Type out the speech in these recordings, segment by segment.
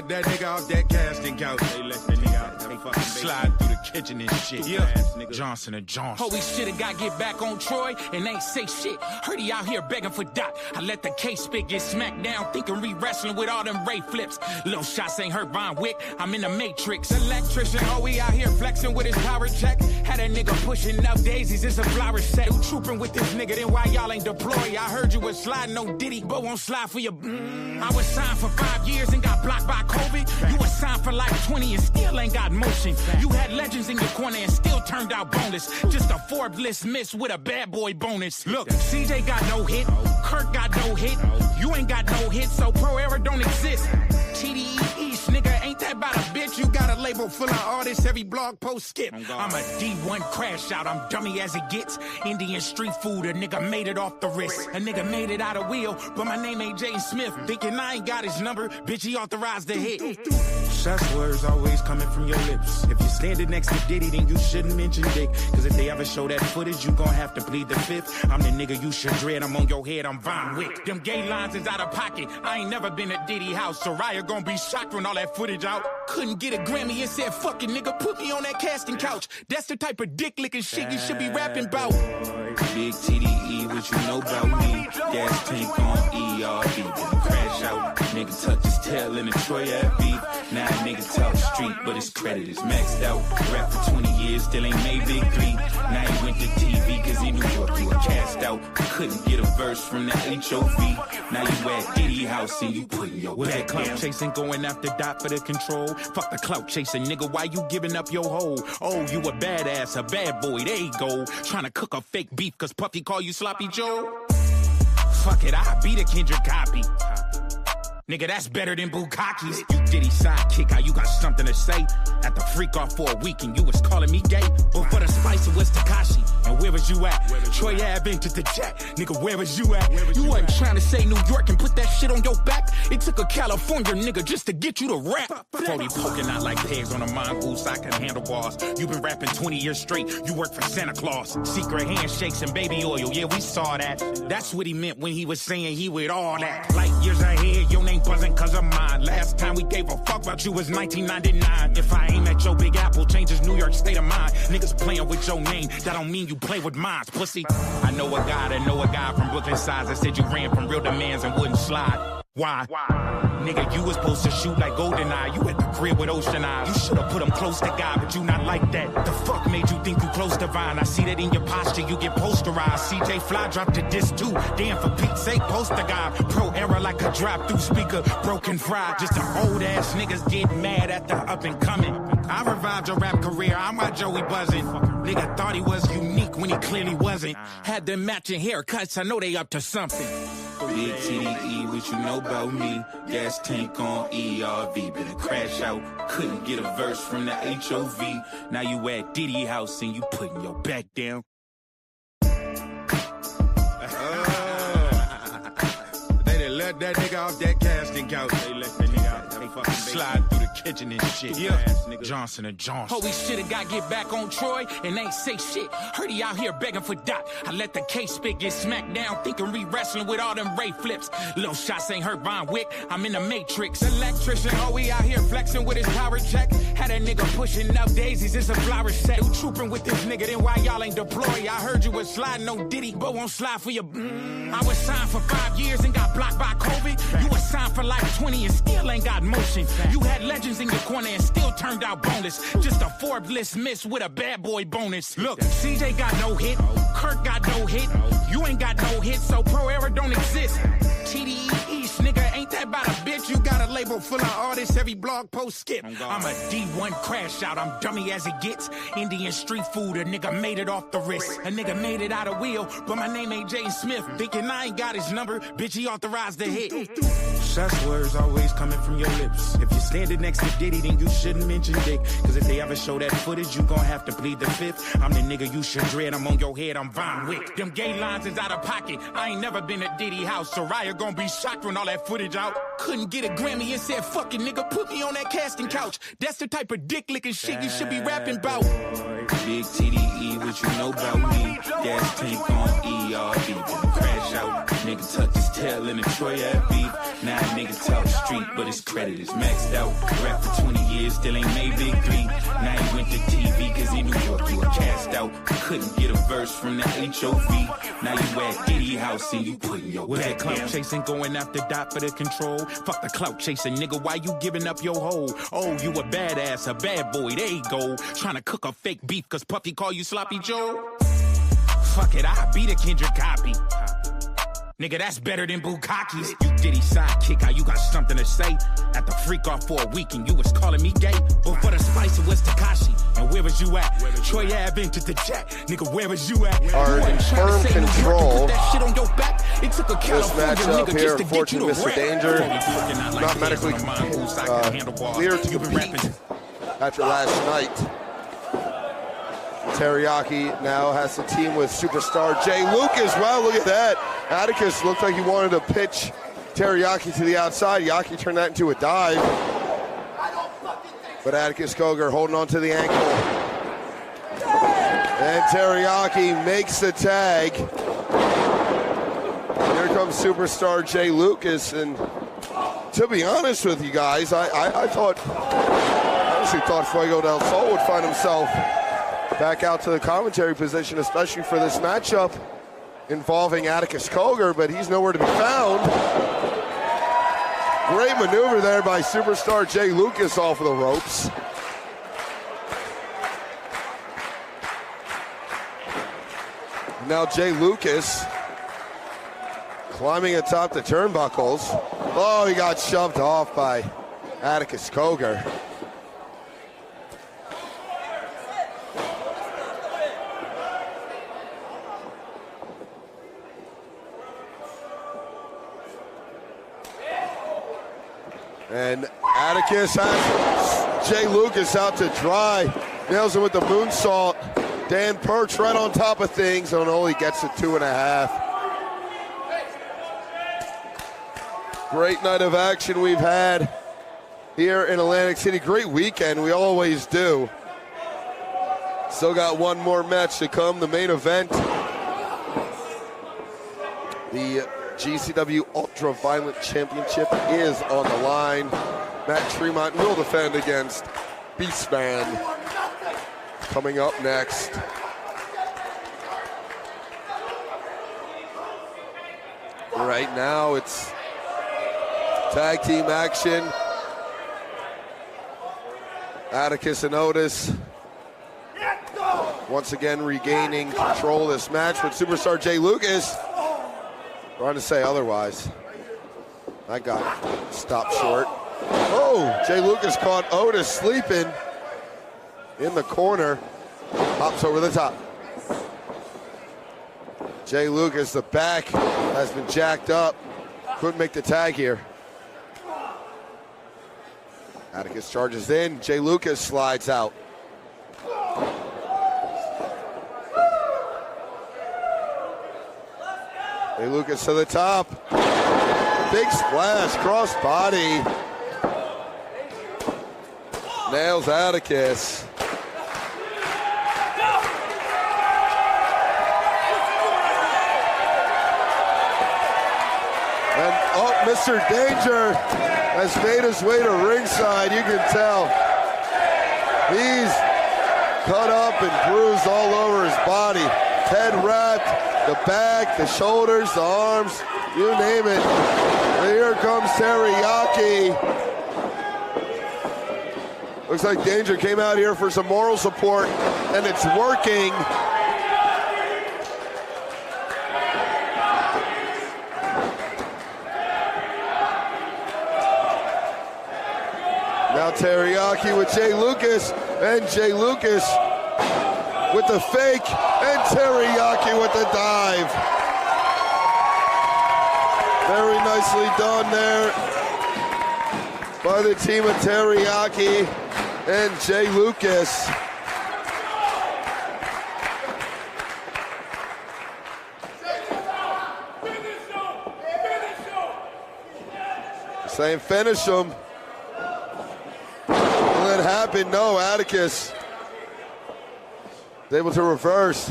let that nigga off that casting couch. They let that nigga out. They fucking slide through the kitchen and shit. Yeah, Johnson & Johnson. Holy shit, I gotta get back on Troy and ain't say shit. Heard he out here begging for Doc. I let the case spit get smacked down, thinking re-wrestling with all them Ray flips. Little shots ain't hurt Von Wick. I'm in the Matrix. Electrician, oh, we out here flexing with his power check. Had a nigga pushing up daisies, it's a flower set. You trooping with this nigga, then why y'all ain't deployed? I heard you was sliding, no Diddy, but won't slide for your. I was signed for 5 years and got blocked by COVID. You was signed for like 20 and still ain't got motion. You had legends in your corner and still turned out boneless. Just a Forbes list miss with a bad boy bonus. Look, CJ got no hit, Kirk got no hit. You ain't got no hit, so Pro Era don't exist. TDE East, nigga, ain't that about a bitch? You got a label full of artists, every blog post skip. I'm a D1 crash out, I'm dummy as it gets. Indian street food, a nigga made it off the wrist. A nigga made it out of wheel, but my name ain't Jaden Smith. Thinking I ain't got his number, bitch, he authorized the hit. Such words always coming from your lips. If you're standing next to Diddy, then you shouldn't mention Dick. Cause if they ever show that footage, you gon' have to plead the fifth. I'm the nigga you should dread, I'm on your head, I'm Von Wick. Them gay lines is out of pocket, I ain't never been at Diddy house. Soraya gon' be shocked when all that footage out. Couldn't get a Grammy and said, fucking nigga, put me on that casting couch. That's the type of dick licking shit you should be rapping about. Big TDE, what you know about me? Gas tank on ERV, then crash out. Nigga tuck his tail in the Troy Ave beef. Now nigga talk street, but his credit is maxed out. Rap for 20 years, still ain't made big three. Now he went to TV cause he knew what you were cast out. Couldn't get a verse from the HOV. Now you at Diddy house and you putting your was back that clout down. chasing, going after Dot for the control? Fuck the clout chasing, nigga, why you giving up your hoe? Oh, you a badass, a bad boy, there you go. Trying to cook a fake beef cause Puffy call you Sloppy Joe? Fuck it, I be the Kendrick copy. Nigga, that's better than Bukakis. You Diddy sidekick, how you got something to say? At the freak off for a week and you was calling me gay. But for the spice it was Tekashi. And where was you at? Troy Ave entered the jet. Nigga, where was you at? You wasn't trying to say New York and put that shit on your back. It took a California nigga just to get you to rap. Brody poking out like pigs on a mongoose, I can handle bars. You been rapping 20 years straight, you work for Santa Claus. Secret handshakes and baby oil, yeah, we saw that. That's what he meant when he was saying he with all that. Light years ahead, your name buzzing cause of mine. Last time we gave a fuck about you was 1999. If I aim at your Big Apple, changes New York state of mind. Niggas playing with your name, that don't mean you play with mine, pussy. I know a guy from Brooklyn sides that said you ran from real demands and wouldn't slide. Why? Nigga, you was supposed to shoot like GoldenEye. You at the crib with Ocean Eyes. You should've put him close to God, but you not like that. The fuck made you think you close to Vine? I see that in your posture, you get posterized. CJ Fly dropped a disc too. Damn, for Pete's sake, poster guy. Pro era like a drop through speaker. Broken fry. Just the old ass niggas get mad at the up and coming. I revived your rap career, I'm why Joey buzzing. Nigga thought he was unique when he clearly wasn't. Had them matching haircuts, I know they up to something. Big TDE, what you know about me? Gas tank on ERV, been a crash out. Couldn't get a verse from the HOV. Now you at Diddy house and you putting your back down. They done let that nigga off that casting couch. They let that nigga out. They fucking slide through the kitchen and shit. Yeah, Johnson & Johnson. Holy shit, I gotta get back on Troy and ain't say shit. Heard he out here begging for Doc. I let the case spit get smacked down, thinking re-wrestling with all them Ray flips. Little shots ain't hurt Von Wick, I'm in the Matrix. Electrician, oh, we out here flexing with his power check. Had a nigga pushing up daisies, it's a flower set. You trooping with this nigga, then why y'all ain't deployed? I heard you was sliding, no Diddy, but won't slide for your. I was signed for 5 years and got blocked by COVID. You was signed for like 20 and still ain't got motion. You had legends in your corner and still turned out boneless. Just a Forbes list miss with a bad boy bonus. Look, CJ got no hit, Kirk got no hit. You ain't got no hit, so Pro Era don't exist. TDE East, nigga, ain't that about a bitch? You got a label full of artists, every blog post skip. I'm a D1 crash out, I'm dummy as it gets. Indian street food, a nigga made it off the wrist. A nigga made it out of wheel, but my name ain't Jaden Smith. Thinking I ain't got his number, bitch, he authorized the hit. Such words always coming from your lips. If you're standing next to Diddy, then you shouldn't mention Dick. Cause if they ever show that footage, you gon' have to plead the fifth. I'm the nigga you should dread, I'm on your head, I'm Von Wick. Them gay lines is out of pocket, I ain't never been at Diddy house. Soraya gon' be shocked when all that footage out. Couldn't get a Grammy and said, fucking nigga, put me on that casting couch. That's the type of dick licking shit you should be rapping about. Big TDE, what you know about me? Gas tank on ERV, been a crash out. Nigga tuck his tail in the Troy Ave beef. Now a nigga talk street, but his credit is maxed out. Rap for 20 years, still ain't made big three. Now he went to TV cause in New York you were cast out. Couldn't get a verse from the HOV. Now you at Diddy house and you putting your Was back that clout down. chasing, going after Dot for the control? Fuck the clout chasing, nigga, why you giving up your hoe? Oh, you a badass, a bad boy, there you go. Trying to cook a fake beef cause Puffy call you Sloppy Joe? Fuck it, I be the Kendrick copy. Nigga, that's better than Bukaki. You Diddy sidekick, how you got something to say? At the freak off for a week and you was calling me gay. But for the spice it was Tekashi. And where was you at? Troy Ave entered the jet. Nigga, where was you at? Are You in wasn't trying to firm say New York and control. put that shit on your back. It took a This California matchup nigga here, just to get you unfortunately, to Mr. rap. Danger, Not not medically clear to compete after last night. Teriyaki now has to team with superstar Jay Lucas. Wow, look at that. Atticus looked like he wanted to pitch Teriyaki to the outside. Yaki turned that into a dive. But Atticus Cogar holding on to the ankle. And Teriyaki makes the tag. Here comes superstar Jay Lucas. And to be honest with you guys, I honestly thought Fuego del Sol would find himself back out to the commentary position, especially for this matchup involving Atticus Cogar, but he's nowhere to be found. Great maneuver there by superstar Jay Lucas off of the ropes. Now Jay Lucas climbing atop the turnbuckles. Oh, he got shoved off by Atticus Cogar. And Atticus has Jay Lucas out to dry. Nails him with the moonsault. Dan Perch right on top of things and only gets to 2.5. Great night of action we've had here in Atlantic City. Great weekend, we always do. Still got one more match to come, the main event. The GCW Ultra Violent Championship is on the line. Matt Tremont will defend against Beastman. Coming up next. Right now it's tag team action. Atticus and Otis once again regaining control of this match, but superstar Jay Lucas trying to say otherwise. That got stopped short. Oh, Jay Lucas caught Otis sleeping in the corner. Pops over the top. Jay Lucas, the back has been jacked up. Couldn't make the tag here. Atticus charges in. Jay Lucas slides out. Jay Lucas to the top. Big splash, cross body. Nails Atticus. And oh, Mr. Danger has made his way to ringside. You can tell he's cut up and bruised all over his body. Head wrapped, the back, the shoulders, the arms, you name it. And here comes Teriyaki. Looks like Danger came out here for some moral support, and it's working. Now Teriyaki with Jay Lucas, and Jay Lucas with the fake, and Teriyaki with the dive. Very nicely done there by the team of Teriyaki and Jay Lucas. Saying finish him. Will it happen? No, Atticus is able to reverse.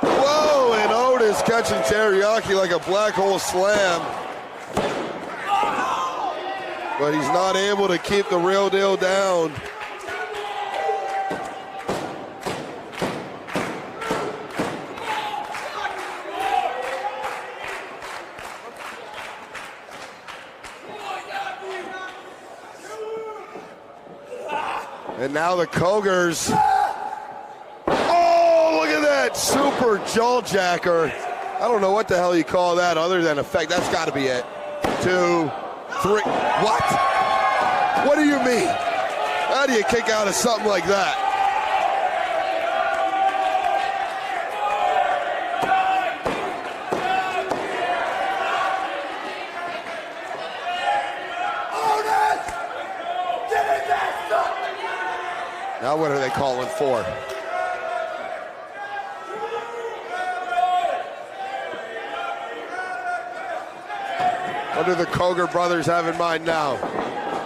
Whoa, and Otis catching Teriyaki like a black hole slam. but he's not able to keep the real deal down. And now the Cogers. Oh, look at that super jawjacker. I don't know what the hell you call that other than effect. That's got to be it. 2, 3. What? What do you mean? How do you kick out of something like that? Now what are they calling for? What do the Coger brothers have in mind now?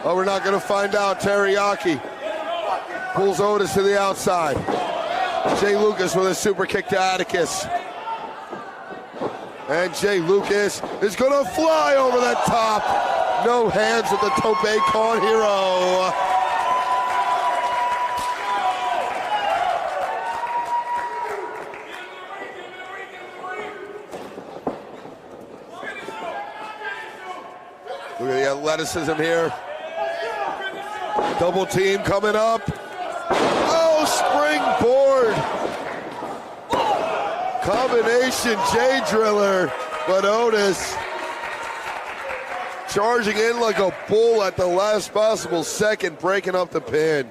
Oh, we're not going to find out. Teriyaki pulls Otis to the outside. Jay Lucas with a super kick to Atticus. And Jay Lucas is going to fly over the top. No hands with the Tope Con Hero. Look at the athleticism here. Double team coming up. Oh, springboard. Combination J Driller, but Otis charging in like a bull at the last possible second, breaking up the pin.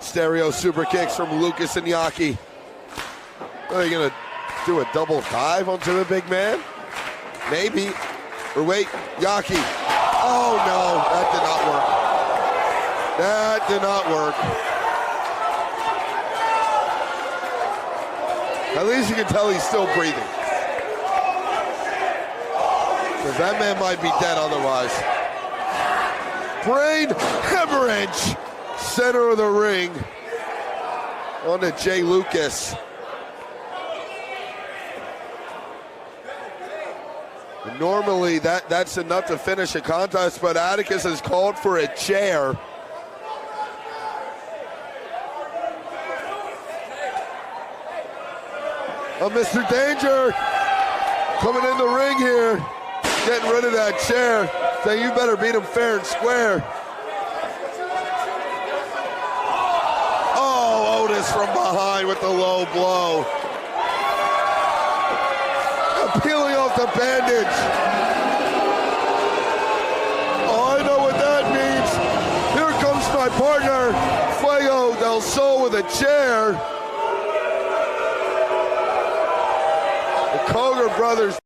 Stereo super kicks from Lucas and Yaki. Are they gonna do a double dive onto the big man? Maybe. Or wait, Yaki. Oh no, that did not work. That did not work. At least you can tell he's still breathing. Because that man might be dead otherwise. Brain hemorrhage. Center of the ring. On to Jay Lucas. Normally that's enough to finish a contest, but Atticus has called for a chair. Oh, Mr. Danger coming in the ring here, getting rid of that chair, saying you better beat him fair and square. Oh, Otis from behind with the low blow. Peeling off the bandage. Oh, I know what that means. Here comes my partner, Fuego del Sol, with a chair. The Coger brothers.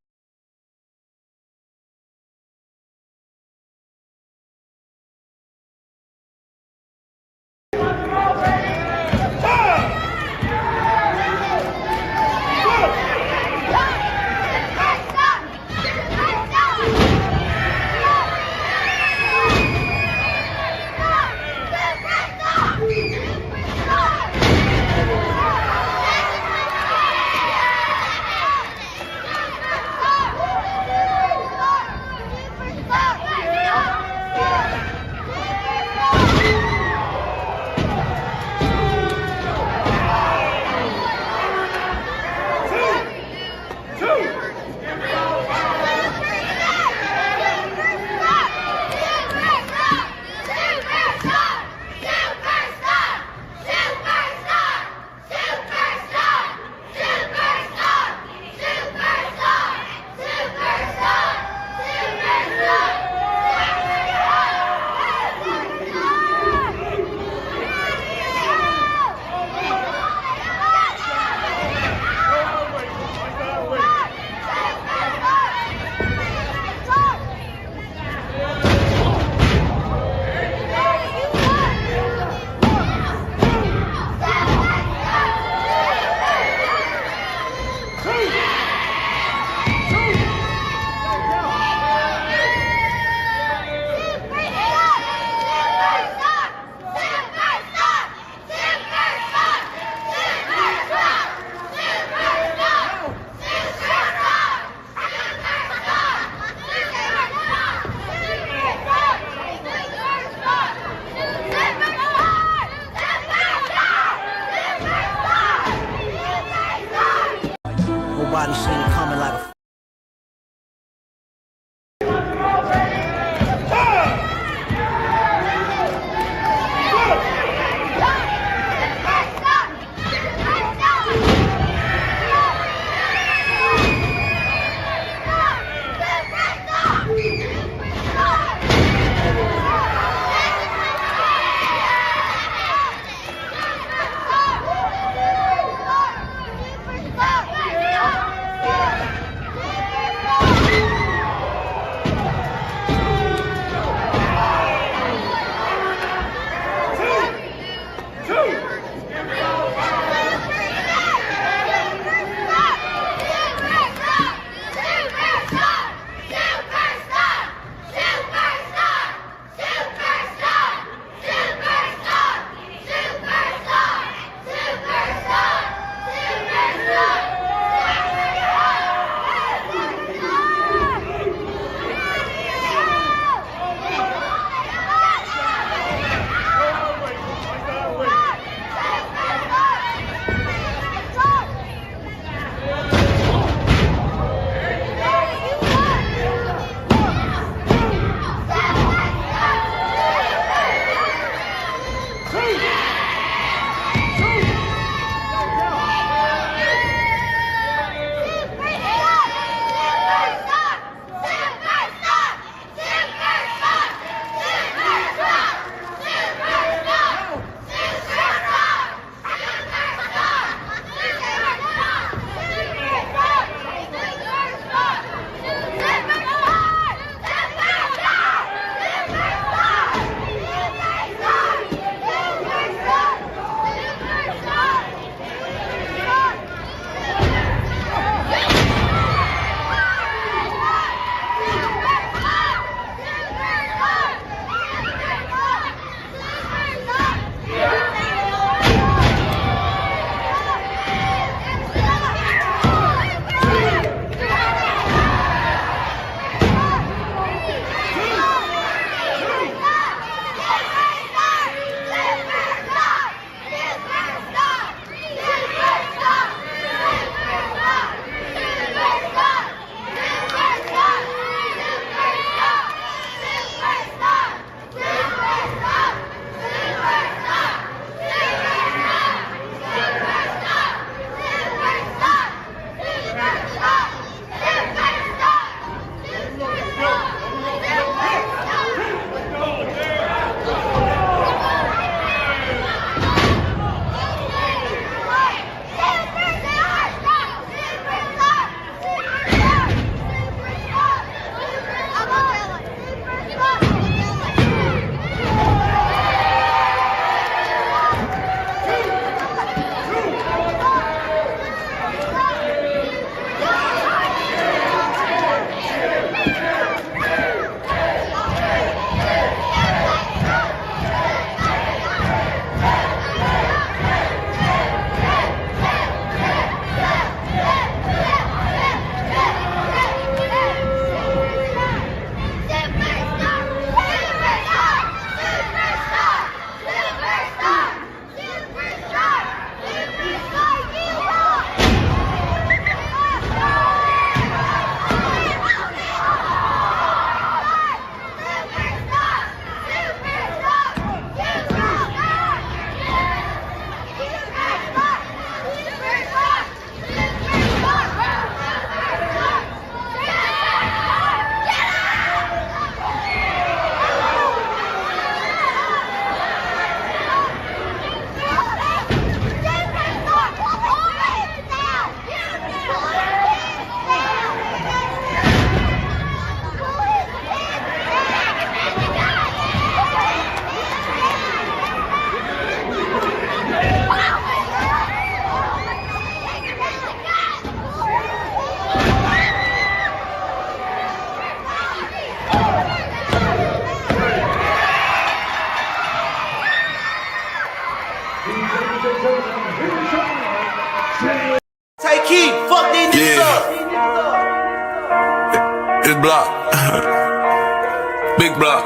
Big block,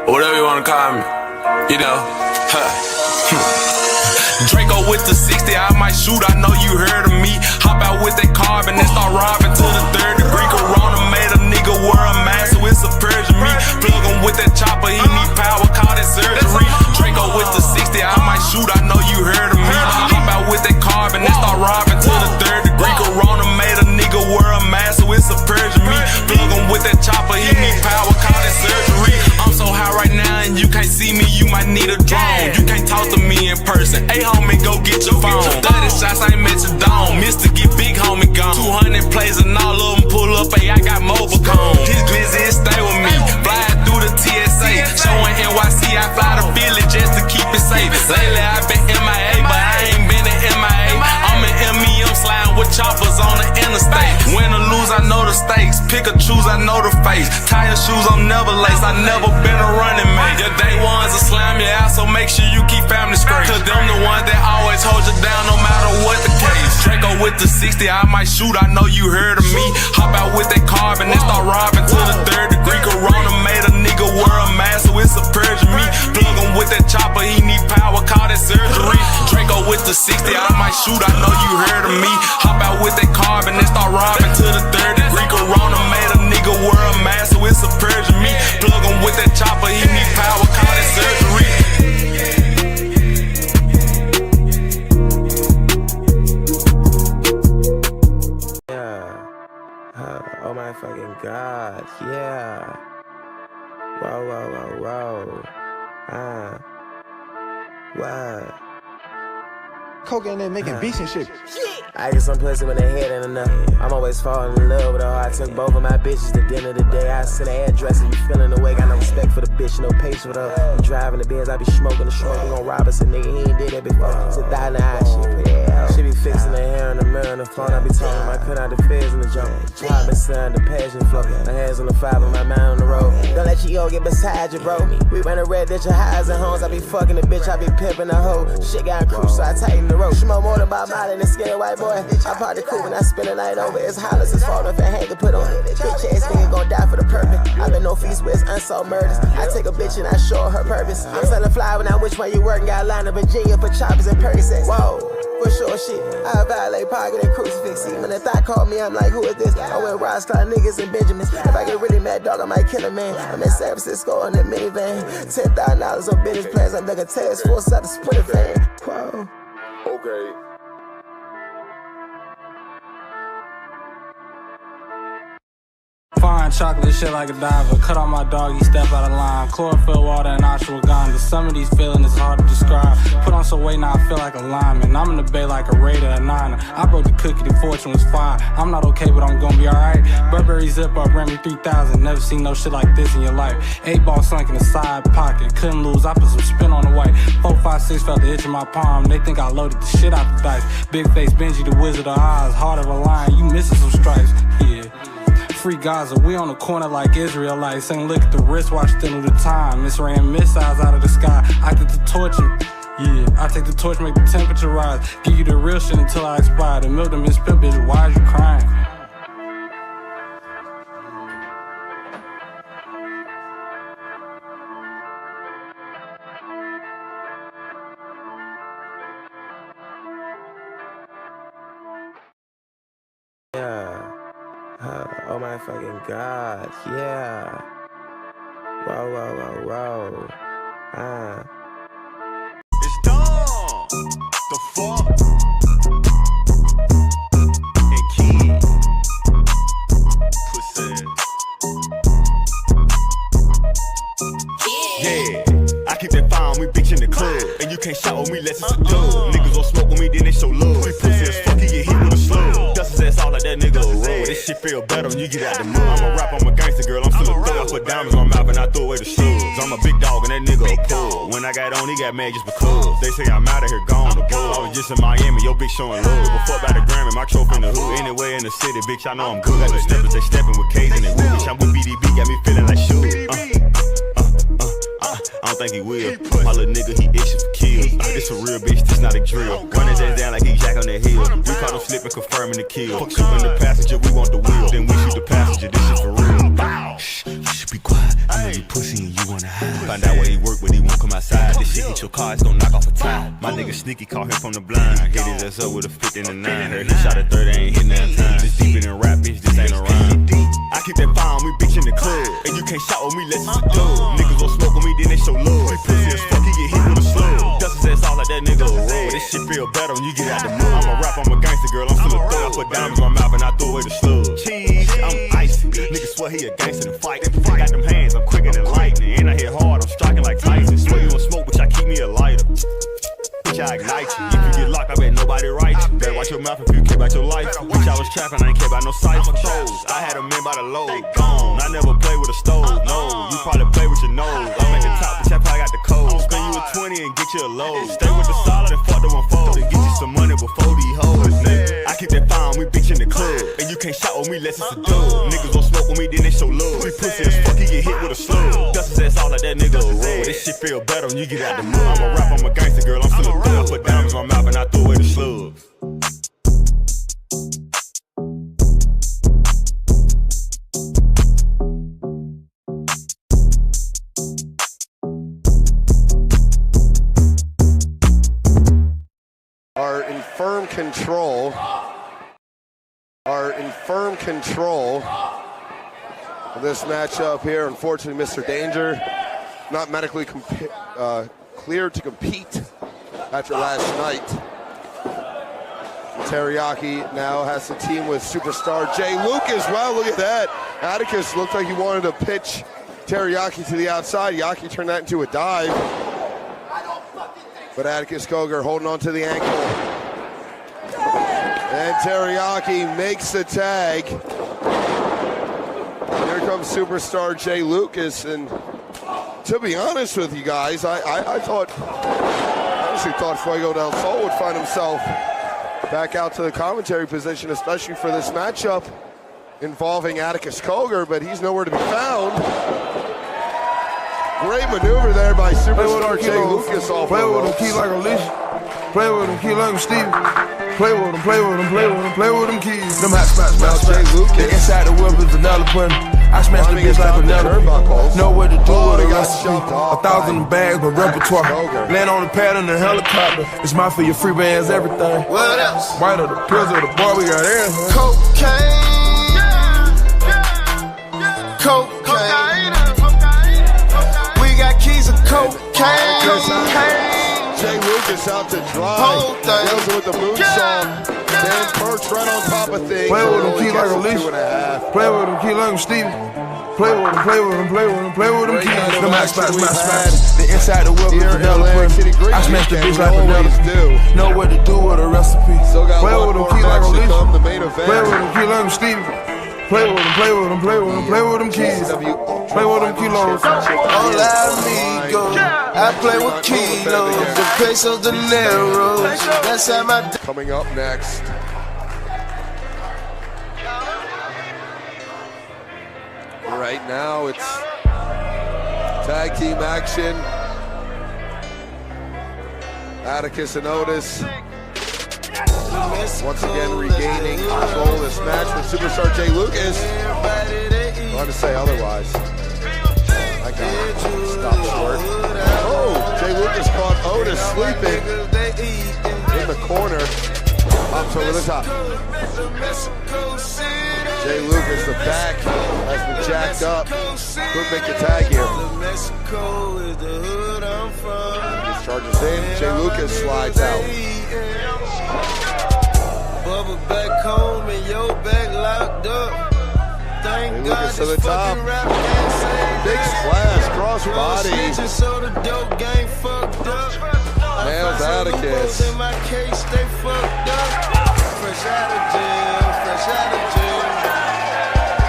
or whatever you wanna call me, you know. Draco with the 60, I might shoot, I know you heard of me. Hop out with that carbon and start robbing to the third degree. Corona made a nigga wear a mask, so it's a Persian me. Plug him with that chopper, he need power, call it surgery. Draco with the 60, I might shoot, I know you heard of me. Hop out with that carbon and start robbing to the third degree. Corona made a nigga wear a mask, so it's a Persian me. Plug him with that chopper, he need power, call it surgery. I'm so high right now and you can't see me, you might need a drone. You can't talk to me in person. Hey homie, go get your phone. 30 shots, I ain't mentioned Dawn. Mr. Get Big homie gone. 200 plays and all of them pull up. Hey, I got mobile cone. His glizzy is stay with me. Flying through the TSA. Showing NYC, I fly the village just to keep it safe. Lately, I've been MIA, but I ain't been in MIA. I'm in MEM sliding with choppers on the interstate. Win or lose, I know the stakes. Pick or choose, I know the face. Tire shoes, I'm never laced. I never been a running mate. Your day ones will slam you out, so make sure you keep family straight. Cause them the ones that always hold you down no matter what the case. Draco with the 60, I might shoot, I know you heard of me. Hop out with that carbon and start robbing to the third degree. Corona made a nigga wear a mask, so it's a Persian me. Plug him with that chopper, he need power, call that surgery. Draco with the 60, I might shoot, I know you heard of me. Hop out with that carbon and start robbing to the third degree. Corona made a nigga wear a mask, so it's a Persian me. Plug him with that chopper, he need power, call that surgery. Oh my fucking God, yeah. Whoa, whoa, whoa, whoa. What? Cocaine and making beats and shit. I get some pussy when they head ain't enough. I'm always falling in love with her. I took both of my bitches to dinner today. I sent her address and you feeling the way. Got no respect for the bitch, no patience with her. I'm driving the Benz, I be smoking the smoke. We gon' rob us a nigga, he ain't did that before. Sit down in the eye, shit, yeah. She be fixing her hair in the mirror on the phone. I be telling him I cut out the feds in the jump. I've been saying the passion flow. My hands on the 5 and my mind on the road. Don't let your ego get beside you, bro. We ran a red ditch of highs and homes. I be fucking the bitch, I be pimping the hoe. Shit got cruise, so I tighten the rope. Smoke more than Bob Marley and the skinny white boy. I party cool when I spend the night over. It's hollers, it's fault if a hanger put on it. Bitch ass nigga gon' die for the purpose. I been no feast where it's unsolved murders. I take a bitch and I show her purpose. I'm selling fly when I wish where you working. Got a line of Virginia for choppers and Percocets. Whoa, for sure shit. I violate pocket and crucifix. Even if I call me, I'm like, who is this? I went Rockstar niggas and Benjamins. If I get really mad, dog, I might kill a man. I'm in San Francisco in the minivan. $10,000 on business plans. I'm like a task force out of split fan. Whoa. Okay. Fine chocolate shit like a diver. Cut on my dog, he step out of line. Chlorophyll, water, and ashwagandha. Some of these feelings is hard to describe. Put on some weight, now I feel like a lineman. I'm in the bay like a Raider, a Niner. I broke the cookie, the fortune was fine. I'm not okay, but I'm gonna be alright. Burberry zip up, ran me 3,000. Never seen no shit like this in your life. 8 ball sunk in the side pocket. Couldn't lose, I put some spin on the white. 4, 5, 6 felt the itch in my palm. They think I loaded the shit out the dice. Big face Benji, the Wizard of Oz. Heart of a lion, you missing some stripes. Yeah. Free Gaza, we on the corner like Israelites. Ain't look at the wristwatch, still the time. Misran missiles out of the sky. I take the torch and, yeah, I take the torch, make the temperature rise. Give you the real shit until I expire. The milk, the Miss Pimp, bitch, why is you crying? Yeah. Oh my fucking God, yeah. Whoa, whoa, whoa, whoa. It's done. The fuck? And kid. Pussy. Yeah. I keep that fire on me, bitch, in the club. And you can't shout with me unless it's a dub. Niggas gon' smoke with me, then they show love. Pussy as fuck, he get hit with a slug. Dust his ass out like that nigga a rug. This shit feel better when you get out the mud. I'm a rap, I'm a gangster girl, I'm still a thug. I put diamonds on my mouth and I throw away the slugs. I'm a big dog and that nigga a pug. When I got on, he got mad just because. They say I'm out of here, gone the bull. I was just in Miami, yo bitch showing love. Before by the Grammy, my trophy in the hood. Anywhere in the city, bitch, I know I'm good. Got the steppers, they stepping with K's and they wood. Bitch, I'm with BDB, got me feeling like shoes. I don't think he will. My little nigga, he itching for kills. This a real bitch, this not a drill. Run his ass down like he jack on that hill. We caught him slipping, confirming the kill. Fuck shooting the passenger, we want the wheel. Then we shoot the passenger, this shit for real. hit your car, it's gon' knock off a time. My nigga sneaky caught him from the blind. Hit his ass up with a 50 and a 9. Heard he shot a 30, ain't hitting that time. This deeper than rap, bitch, this ain't a rhyme. I keep that fire on me, bitch, in the club. And you can't shout with me, less it's a dub. Niggas gon' smoke with me, then they show love. He pussy as fuck, he get hit with a slug. Dust his ass all like that nigga a roll. This shit feel better when you get out the mud. I'm a rap, I'm a gangster, girl, I'm still a thug. I put diamonds on my mouth and I throw away the slug. Cheese, I'm icy. Niggas swear he a gangster and fight. Got them hands, I'm quicker than lightning. And I hit hard, I'm striking like Tyson. Swear you don't smoke, bitch, I keep me a lighter. Bitch, I ignite you. If you get locked, I bet nobody write you. Better watch your mouth if you care about your life. Bitch, I was trapping, I ain't care about no sights or toes. I had a man by the load, gone. I never play with a stove, no. You probably play with your nose. I'm at the top, bitch, I probably got the code. Spend you a 20 and get you a load. Stay with the solid and fuck the one fold. And get you some money before these hoes, nigga. I keep that fire on me, bitch, in the club. And you can't shout with me, less it's a dub. Niggas gon' smoke with me, then they show love. We pussy as fuck, he get hit with a slug. Dust his ass all like that nigga a roll. This shit feel better when you get out the mud. I'm a rap, I'm a gangster, girl, I'm still a thug. I put diamonds on my mouth and I throw away the slugs. Are in firm control of this matchup here. Unfortunately, Mr. Danger not medically cleared to compete after last night. Teriyaki now has to team with superstar Jay Lucas. Wow, look at that. Atticus looked like he wanted to pitch Teriyaki to the outside. Yaki turned that into a dive. But Atticus Cogar holding on to the ankle. And Teriyaki makes the tag. Here comes superstar Jay Lucas. And to be honest with you guys, I honestly thought Fuego del Sol would find himself back out to the commentary position, especially for this matchup involving Atticus Cogar, but he's nowhere to be found. Great maneuver there by superstar Jay Lucas. Play with him, key like Alicia. Play with him, key like him, Stevie. Play with him, play with him, play with him, play with him, keys. Them hot spots, Jay Lucas. The inside the whip is vanilla pudding. I smash the bitch like vanilla. Know what to do with a recipe. 1,000 bags, my repertoire. Land on the pad in the helicopter. It's my for your free bands, everything. What else? White of the pills of the bar, we got everything. Cocaine. We got keys of cocaine. Jay Lucas out to dry. Nails with the moonsault. Dan Perch right on top of things. Play with him, key like Alicia. Play with him, key like him, Stevie. Play with him, play with him, play with him, play with him, keys. The max spots, max spots. The inside the whip is vanilla pudding. I smash the bitch like vanilla. Know what to do with a recipe. Play with him, key like Alicia. Play with him, key like him, Stevie. Play with him, play with him, play with him, play with him, keys. Play with them kilos. Hola amigo, I play with kilos. The pesos, the narrows. That's how my coming up next. Right now it's tag team action. Atticus and Otis once again regaining control of this match with superstar Jay Lucas. Hard to say otherwise. I got it. Stop short. Oh, Jay Lucas caught Otis sleeping in the corner. Pops over the top. Jay Lucas, the back has been jacked up. Couldn't make the tag here. He charges in. Jay Lucas slides out. Bubba back home and your back locked up. Thank God to the top. Big splash, cross body. So the dope game fucked up. Nails Atticus. In my case, they fucked up. Fresh out of jail, fresh out of jail.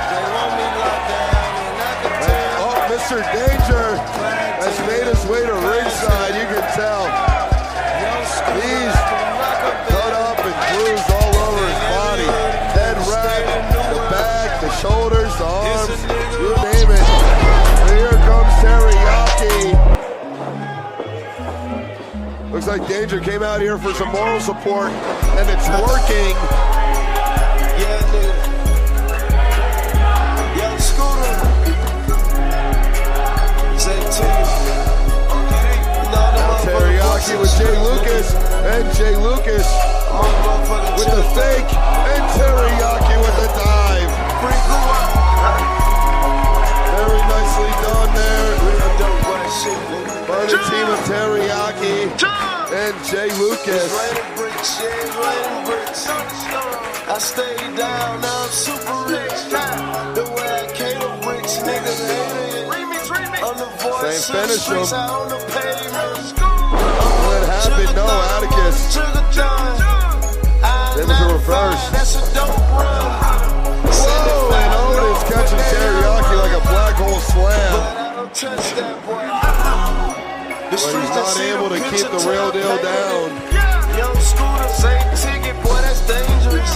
They want me locked down and I can tell. Oh, Mr. Danger has made his way to ringside, you can tell. He's cut up and bruised all over his body. Head wrap, the back, the shoulders, the arms, you name it. And here comes Teriyaki. Looks like Danger came out here for some moral support, and it's working. Yeah, nigga. Young Scooter. Say to you. join a team of Teriyaki and Jay Lucas. I stayed down, now I'm super rich. The way I came to bricks, niggas hated it. On the voice, same finish him. on the pavement. What happened? No, Atticus. It was a reverse. That's a dope run. Whoa, and Otis catching Teriyaki like a black hole slam. Touch that boy. But he's not able to keep the real deal down. Young scooters ain't ticket, boy, that's dangerous.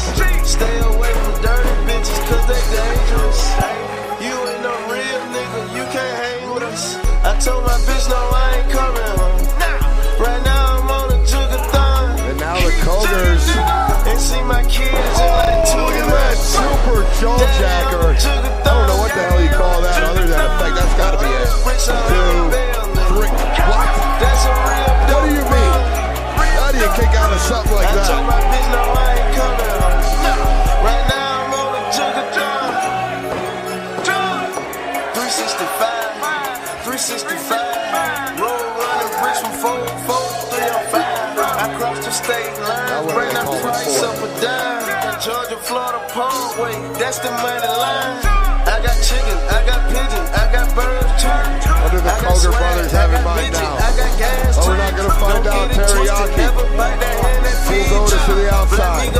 Stay away from dirty bitches, cause they dangerous. You ain't no real nigga, you can't hang with us. I told my bitch, no, I ain't coming home. Right now, I'm on a jugathon. And now the Cougars. And see my kids in like 2 Look at that super jaw jacker. I don't know what the hell you call that other than effect. That's gotta be it. 2, 3. What? That's a real What do you mean? How do you kick out of something like I told that? my bitch, no, I ain't coming home. Right now, I'm on a jugathon. 365. Roll running bricks from 4, 305. I crossed the state line, bring that price up or down. Georgia, Florida, Palm Way, that's the money line. I got chicken, I got pigeon, I got birds too. What do the Cougar brothers have in mind now? I got gas Oh, we're not gonna find out. Teriyaki pulls Otis to the outside.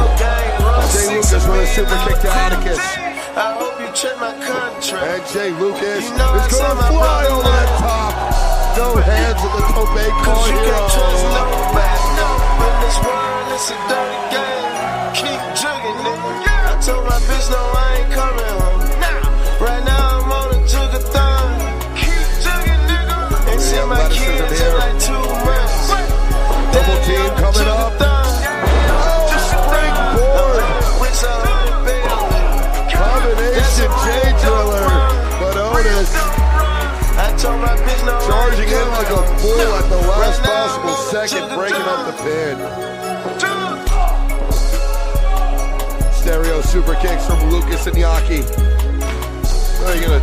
Jay Lucas with a super kick to Atticus. I hope you check my contract. And Jay Lucas is gonna fly over that top. No hands in the Tope call You here. can't trust nobody. In this world, it's a dirty game. Keep jugging, nigga. I told my bitch, no, I ain't coming home. Right now, I'm on a jugathon. Keep jugging, nigga. And see my kids in like 2 months. Double team coming up. Oh, springboard. Combination Jay Driller. But Otis charging in like a bull at the last possible second, breaking up the pin. Stereo super kicks from Lucas and Yaki. Are you gonna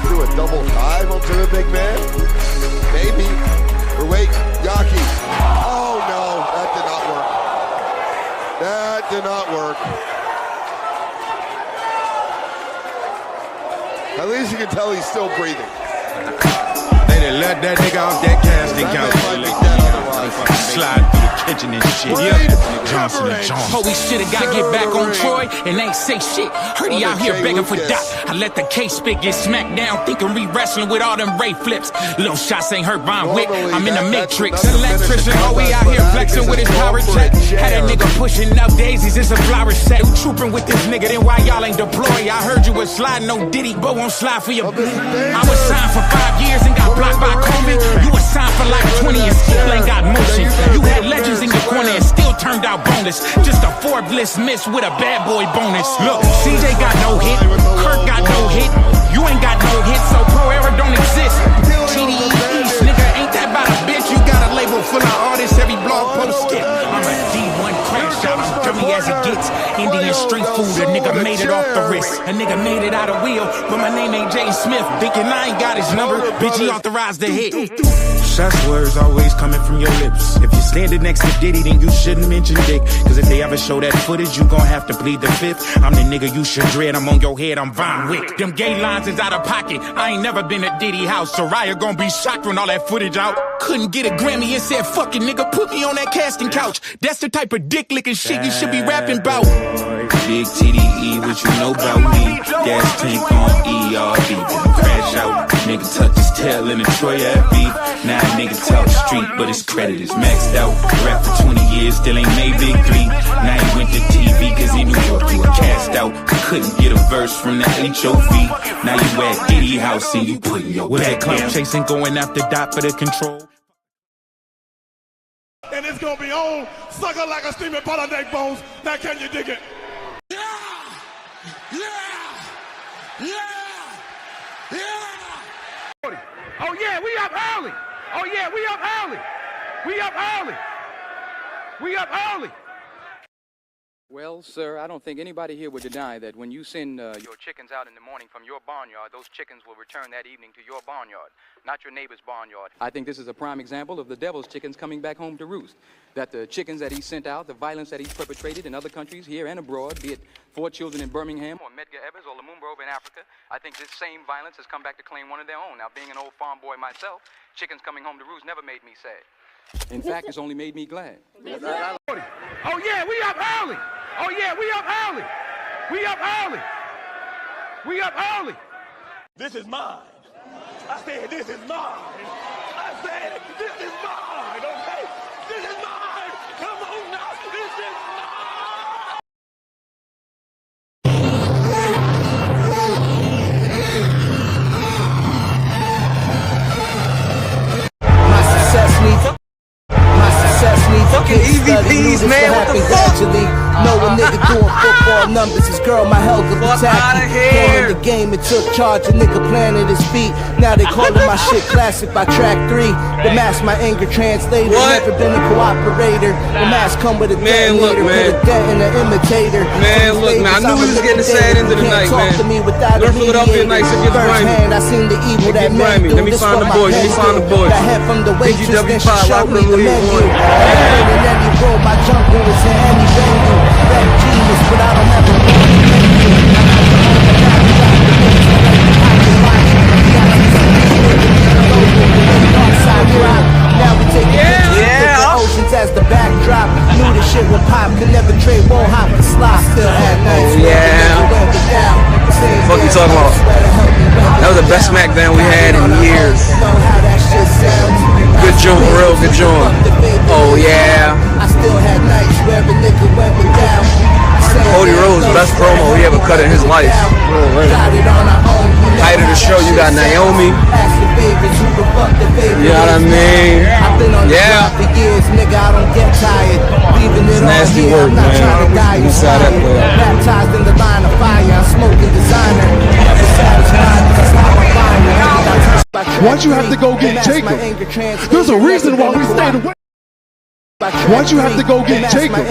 do a double dive onto the big man? Maybe. Or wait, Yaki. Oh no, that did not work. That did not work. At least you can tell he's still breathing. They done let that nigga off that casting couch. Slide through the kitchen and shit. Yep. Johnson and Johnson. Holy shit, I gotta get back on Troy and ain't say shit. Heard he out here begging for Doc. I let the case spit get smacked down, thinking re-wrestling with all them Ray flips. Little shots ain't hurt Von Wick. I'm in the Matrix. Electrician, oh, we out here flexing with his power check. Had a nigga pushing up daisies, it's a flower set. You trooping with this nigga, then why y'all ain't deployed? I heard you was sliding, no Diddy, but won't slide for your. I was signed for 5 years and got blocked by COVID. You was signed for like 20 and still ain't got motion. You had legends in your corner and still turned out boneless. Just a Forbes list miss with a bad boy bonus. Look, CJ got no hit, Kirk got no hit. You ain't got no hit, so Pro Era don't exist. TDE East, nigga, ain't that about a bitch? You got a label full of artists, every blog post skip. I'm a D1 crack shot, I'm dirty as it gets. Indian street food, a nigga made it off the wrist. A nigga made it out of wheel, but my name ain't Jay Smith. Thinking I ain't got his number, bitch, he authorized the hit. Such words always coming from your lips. If you're standing next to Diddy, then you shouldn't mention Dick. Cause if they ever show that footage, you gon' have to plead the fifth. I'm the nigga you should dread, I'm on your head, I'm Von Wick. Them gay lines is out of pocket, I ain't never been at Diddy house. Soraya gon' be shocked when all that footage out. Couldn't get a Grammy and said, fuck it, nigga, put me on that casting couch. That's the type of dick licking shit you should be rapping about. Big TDE, what you know about me? Gas tank on ERB, crash out. Nigga touch his tail in a Troy beef. Now nigga talk street, but his credit is maxed out. Rap for 20 years, still ain't made big three. Now he went to TV cause he knew York, you were cast out. Couldn't get a verse from the HOV. Now you at Diddy house and you putting your With back that clout down. chasing, going after Dot for the control. And it's gonna be on, sucker like a steaming pot of neck bones. Now can you dig it? Yeah! Yeah! Yeah! Yeah! Oh yeah, we up early. Oh yeah, we up early. We up early. We up early. Well, sir, I don't think anybody here would deny that when you send your chickens out in the morning from your barnyard, those chickens will return that evening to your barnyard, not your neighbor's barnyard. I think this is a prime example of the devil's chickens coming back home to roost. That the chickens that he sent out, the violence that he's perpetrated in other countries, here and abroad, be it 4 children in Birmingham or Medgar Evers or Lumumba in Africa, I think this same violence has come back to claim one of their own. Now, being an old farm boy myself, chickens coming home to roost never made me sad. In fact, it's only made me glad. Oh, yeah, we up early. Oh, yeah, we up early. We up early. We up early. This is mine. I said this is mine. I said this is mine, okay? This is mine. Come on now. This is fucking EVPs, man, what the fuck? Know a nigga doing football numbers, his girl, my hell could be tacky. Going the game and took charge, a nigga planted his feet. Now they calling my shit classic by track 3. The mask, my anger translator. Never been a cooperator. The mask come with a detonator, with a dent and an imitator. Man, look, man, I knew we was getting a sad end of the night, man. North Philadelphia nights, it gets grimy. I seen the evil that man do. Let me find the boys, let me find the boys. That head from the waitress, then she showed me the menu. In any room, my jungle is in any venue. Rap genius, but I don't have a now we take oceans as the backdrop. Knew the shit would pop, could never trade, won't hop the slot. Still had nights. What you talking about? That was the best SmackDown we had in years. Good joint, real good joint. Oh yeah. I still had nights where a nigga went me down. Cody Rhodes, best promo he ever cut in his life. Height of the show, you got Naomi. You know what I mean? Yeah. It's nasty work, man. You saw that play. Baptized in the line of fire, I'm smoking designer. Never satisfied, this is how I find it. Why'd you have to go get Jacob? There's a reason why we stayed away. Why'd you have to go get Jacob?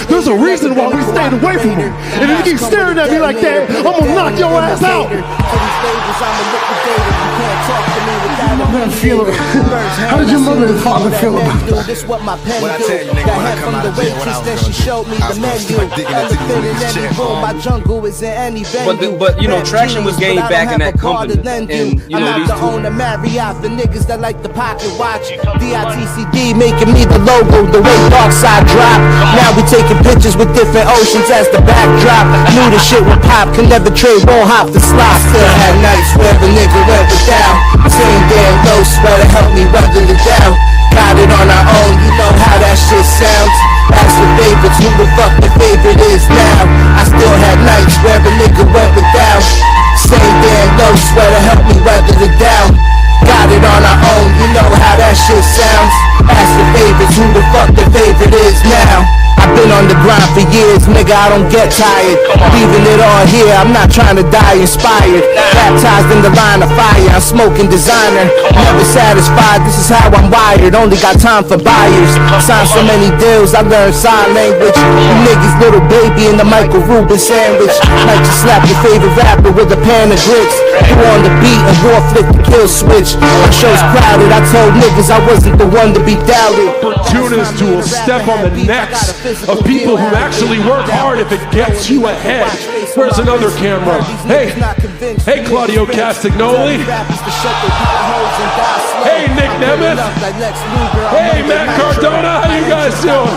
There's a reason why we stayed away from him. And if you keep staring at me like that, I'm gonna knock your ass out. How did your mother and father feel about that? What I tell you, nigga, when I come out of jail, what I was gonna do, I was gonna start digging into the nigga's chest. But you know, traction was gained back in that company, and you know these two. The Marriott, the niggas that like the pocket watch, DITCD making me the logo, the way dark side drop. Now we taking pictures with different oceans as the backdrop. Knew the shit would pop, can never trade, won't hop the slot. Still had nights where the nigga went without. Same damn low sweater help me weather the doubt. Got it on our own, you know how that shit sounds. Ask the favorites, who the fuck the favorite is now. I still had nights where a nigga went without. Same damn low sweater help me weather the doubt. Got it on our own, you know how that shit sounds. Ask the favorites, who the fuck the favorite is now. I've been on the grind for years, nigga, I don't get tired. Leaving it all here, I'm not trying to die inspired. Baptized in the line of fire, I'm smoking designer. Never satisfied, this is how I'm wired. Only got time for buyers. Signed so many deals, I learned sign language. You niggas little baby in the Michael Rubin sandwich. Like to slap your favorite rapper with a pan of grits. You on the beat and war flip the kill switch. My show's crowded, I told niggas I wasn't the one to be doubted. Opportunists to step on the necks of people who actually work hard if it gets you ahead. Where's another camera? Hey Claudio Castagnoli. Hey Nick Nemeth. Hey Matt Cardona, how you guys doing?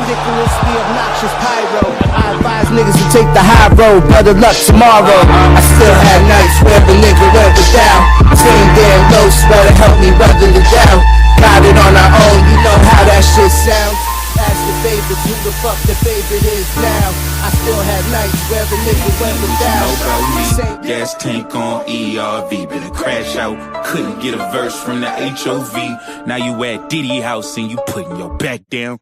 I advise niggas to take the high road, better luck tomorrow. I still had nights where the nigga went without. Same damn low sweater help me weather the doubt. Got it on our own, you know how that shit sounds. Ask the favorites, who the fuck the favorite is now. I still had nights where the nigga went without. Gas tank on ERV, been a crash out. Couldn't get a verse from the HOV. Now you at Diddy house and you putting your back down.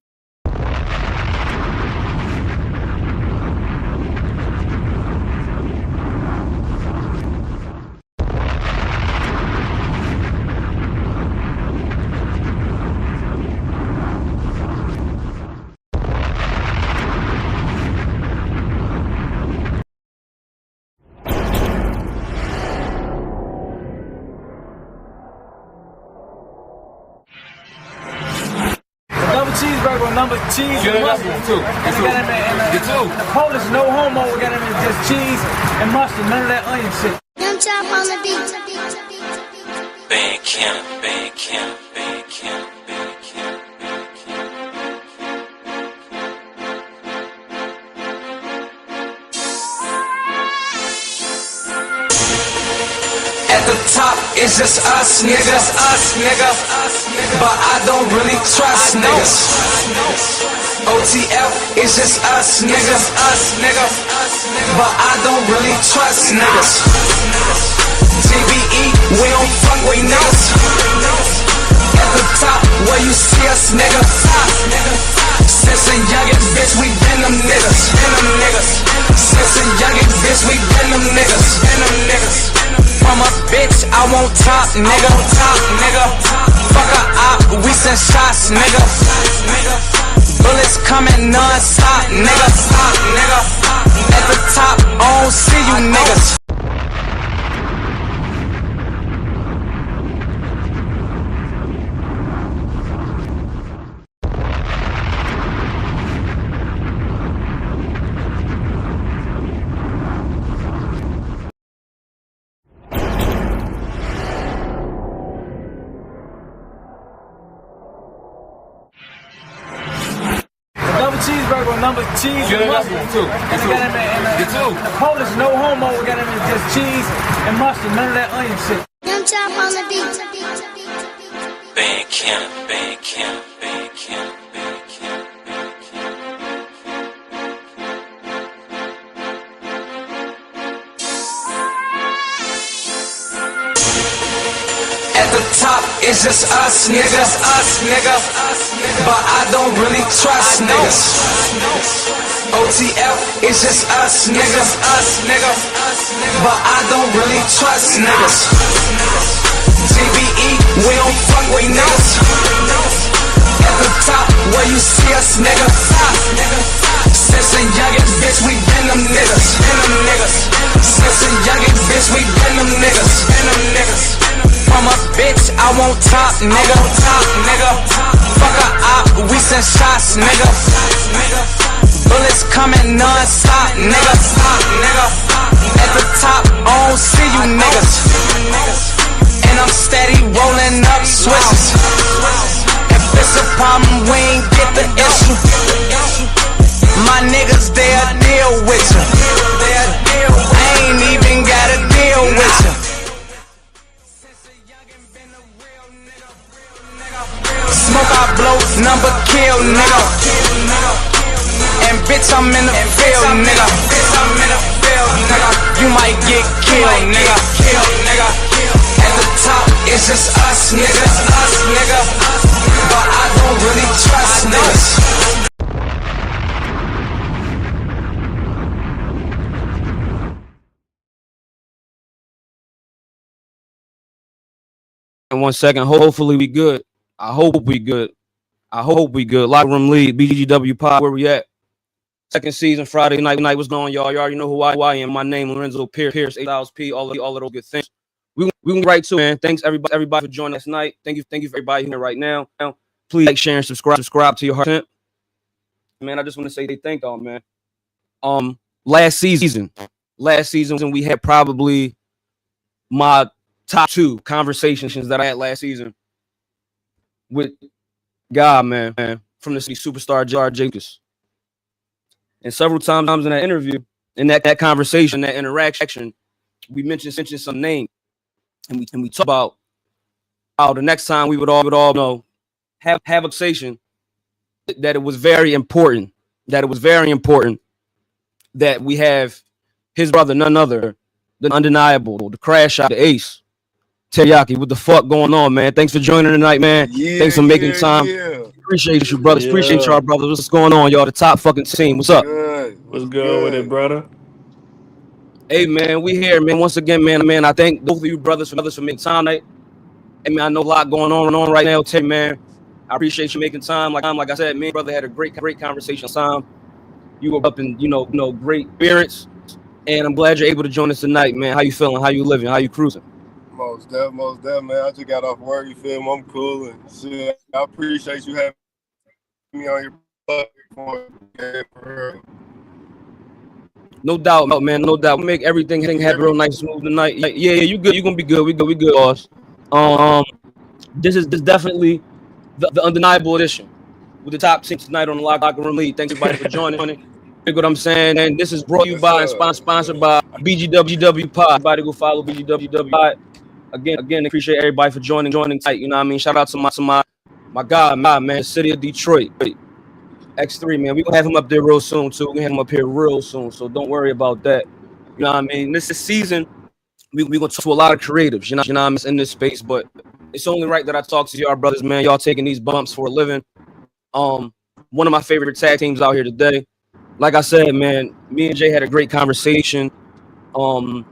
cheeseburger with number cheese and mustard. Get two. The Polish no homo. We got him in just cheese and mustard. None of that onion shit. Young Chop on the beat. Bandcamp. At the top, it's just us, nigga. But I don't really trust niggas. OTF, it's just us, nigga. But I don't really trust niggas. TBE, we don't fuck with niggas. At the top, where you see us, nigga. Since a youngin' bitch, we been them niggas. Since a youngin' bitch, we been them niggas. From a bitch, I won't top, nigga. Fuck a op, we send shots, nigga. Bullets coming non-stop, nigga. At the top, I don't see you niggas. Number cheese and mustard. Get two. The Polish no homo. We got him in just cheese and mustard. None of that onion shit. Young Chop on the beat. Bandcamp. At the top, it's just us, nigga. But I don't really trust niggas. OTF, it's just us, nigga. But I don't really trust niggas. TBE, we don't fuck with niggas. At the top, where you see us, nigga. Since a youngin' bitch, we been them niggas. Since a youngin' bitch, we been them niggas. From a bitch, I won't top, nigga. Fuck a op, we send shots, nigga. Bullets coming non-stop, nigga. At the top, I don't see you niggas. And I'm steady rolling up switches. If it's a problem, we ain't get the issue. My niggas, they'll deal with you. I ain't even gotta deal with you. Smoke, I blow, number kill, nigga. And bitch, I'm in the field, nigga. You might get killed, nigga. At the top, it's just us, nigga. But I don't really trust niggas. In 1 second, hopefully we good. I hope we good. Locker Room League, BGW Pod, where we at? Second season, Friday night. What's going on, y'all? You already know who I am. My name is Lorenzo Pierce, 8000P, all of those good things. We can get right to it, man. Thanks everybody for joining us tonight. Thank you for everybody here right now. Please like, share, and subscribe to your heart. Man, I just want to say thank y'all, man. Last season we had probably my top 2 conversations that I had last season with God, man, from the superstar J.R. Jacobs. And several times in that interview, in that conversation, that interaction, we mentioned some name, and we talk about how the next time we would all know have a conversation that it was very important that we have his brother, none other than Undeniable, the Crash Out, the Ace. Teriyaki, what the fuck going on, man? Thanks for joining tonight, man. Thanks for making time. Appreciate you, brothers. Appreciate y'all, brothers. What's going on, y'all? The top fucking team. What's up? What's good with it, brother? Hey, man, we here, man. Once again, man. I thank both of you brothers for making time tonight. Hey, man, I know a lot going on right now, Terry, man. I appreciate you making time. Like I said, me and brother had a great conversation. Time. You were up in, great spirits, and I'm glad you're able to join us tonight, man. How you feeling? How you living? How you cruising? Most definitely, man. I just got off work, you feel me? I'm cool and shit. I appreciate you having me on your platform. For real. No doubt, man. No doubt. We make everything happen real nice, smooth tonight. Yeah, you good. You gonna be good. We good, boss. This is definitely the undeniable edition with the top team tonight on the Locker Room League. Thanks everybody for joining. You know what I'm saying? And this is brought to you by and sponsored by BGW Pod. Everybody go follow BGW Pod. Again, appreciate everybody for joining tight. You know what I mean? Shout out to my guy, man, City of Detroit. X3, man, we gonna have him up there real soon too. We have him up here real soon, so don't worry about that. You know what I mean? This season, we gonna talk to a lot of creatives. You know what I mean, in this space, but it's only right that I talk to y'all brothers, man. Y'all taking these bumps for a living. One of my favorite tag teams out here today. Like I said, man, me and Jay had a great conversation around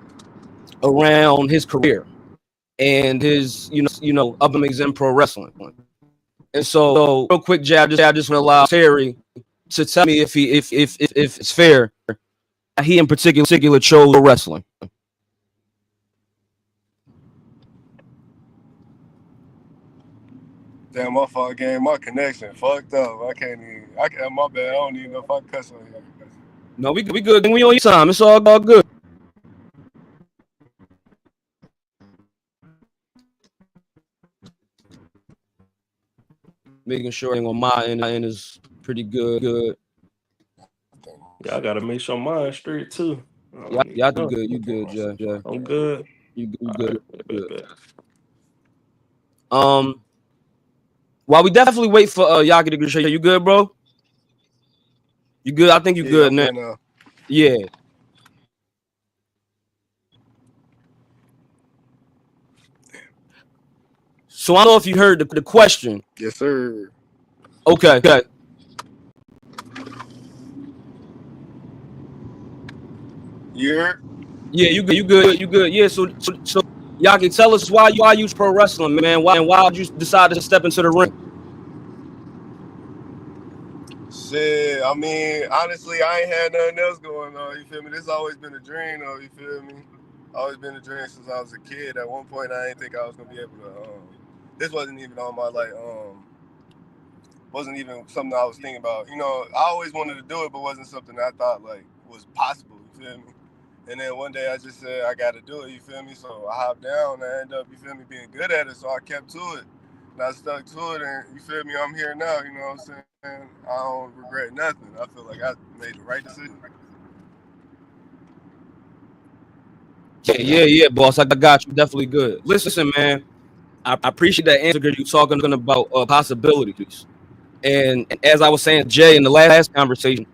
his career and his you know upcomings in pro wrestling. And so real quick, Jay, I just want to allow Terry to tell me if it's fair he in particular chose wrestling. Damn, my fault game, my connection fucked up. I can't even. My bad. I don't even know if I cuss on here. No, we good. We on your time. It's all good. Making sure on my end is pretty good. Yeah, I gotta make sure mine's straight too. Y'all do good. You good, Jay? I'm good. You good. While we definitely wait for Yaki to get you good, bro? You good? I think you good, man. Yeah. So I don't know if you heard the question. Yes, sir. Okay. Yeah. Yeah, you good. Yeah, so Yaki, tell us why you use pro wrestling, man. Why did you decide to step into the ring? Shit, I mean, honestly, I ain't had nothing else going on. You feel me? This always been a dream, though. You feel me? Always been a dream since I was a kid. At one point, I didn't think I was gonna be able to. This wasn't even on my wasn't even something I was thinking about. You know, I always wanted to do it, but wasn't something I thought like was possible. You feel me? And then one day I just said I got to do it. You feel me? So I hopped down and I ended up, you feel me, being good at it. So I kept to it. And I stuck to it, and you feel me? I'm here now. You know what I'm saying? I don't regret nothing. I feel like I made the right decision. Yeah, boss. I got you. Definitely good. Listen, man. I appreciate that answer because you're talking about possibilities. And as I was saying, Jay, in the last conversation,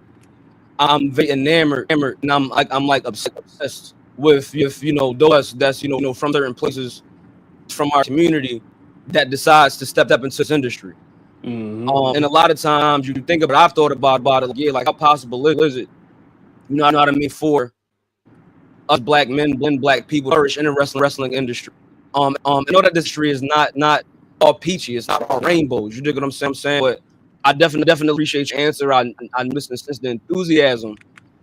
I'm very enamored, and I'm like obsessed with those that's from certain places from our community that decides to step up into this industry. Mm-hmm. And a lot of times you think about it, I've thought about it, like, yeah, like how possible is it? You know what I mean? For us black men, black people, flourish in the wrestling industry. I know that this industry is not all peachy, it's not all rainbows. You dig what I'm saying? But I definitely appreciate your answer. I listen since the enthusiasm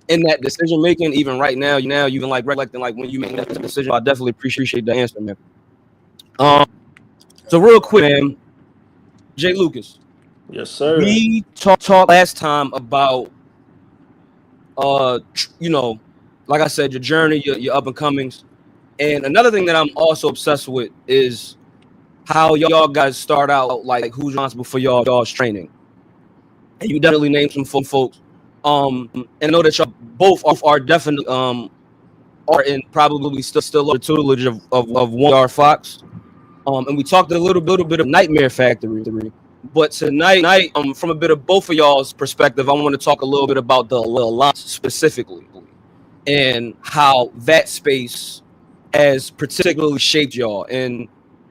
in that decision making, even right now, even like recollecting like when you make that decision. I definitely appreciate the answer, man. So real quick, man, Jay Lucas. Yes, sir. We talked last time about like I said, your journey, your up and comings. And another thing that I'm also obsessed with is how y'all guys start out, like who's responsible for y'all's training. And you definitely named some folks. And I know that y'all both are definitely are in probably still under tutelage of one Fox. And we talked a little bit of Nightmare Factory. But tonight, from a bit of both of y'all's perspective, I want to talk a little bit about the Alliance specifically and how that space has particularly shaped y'all. And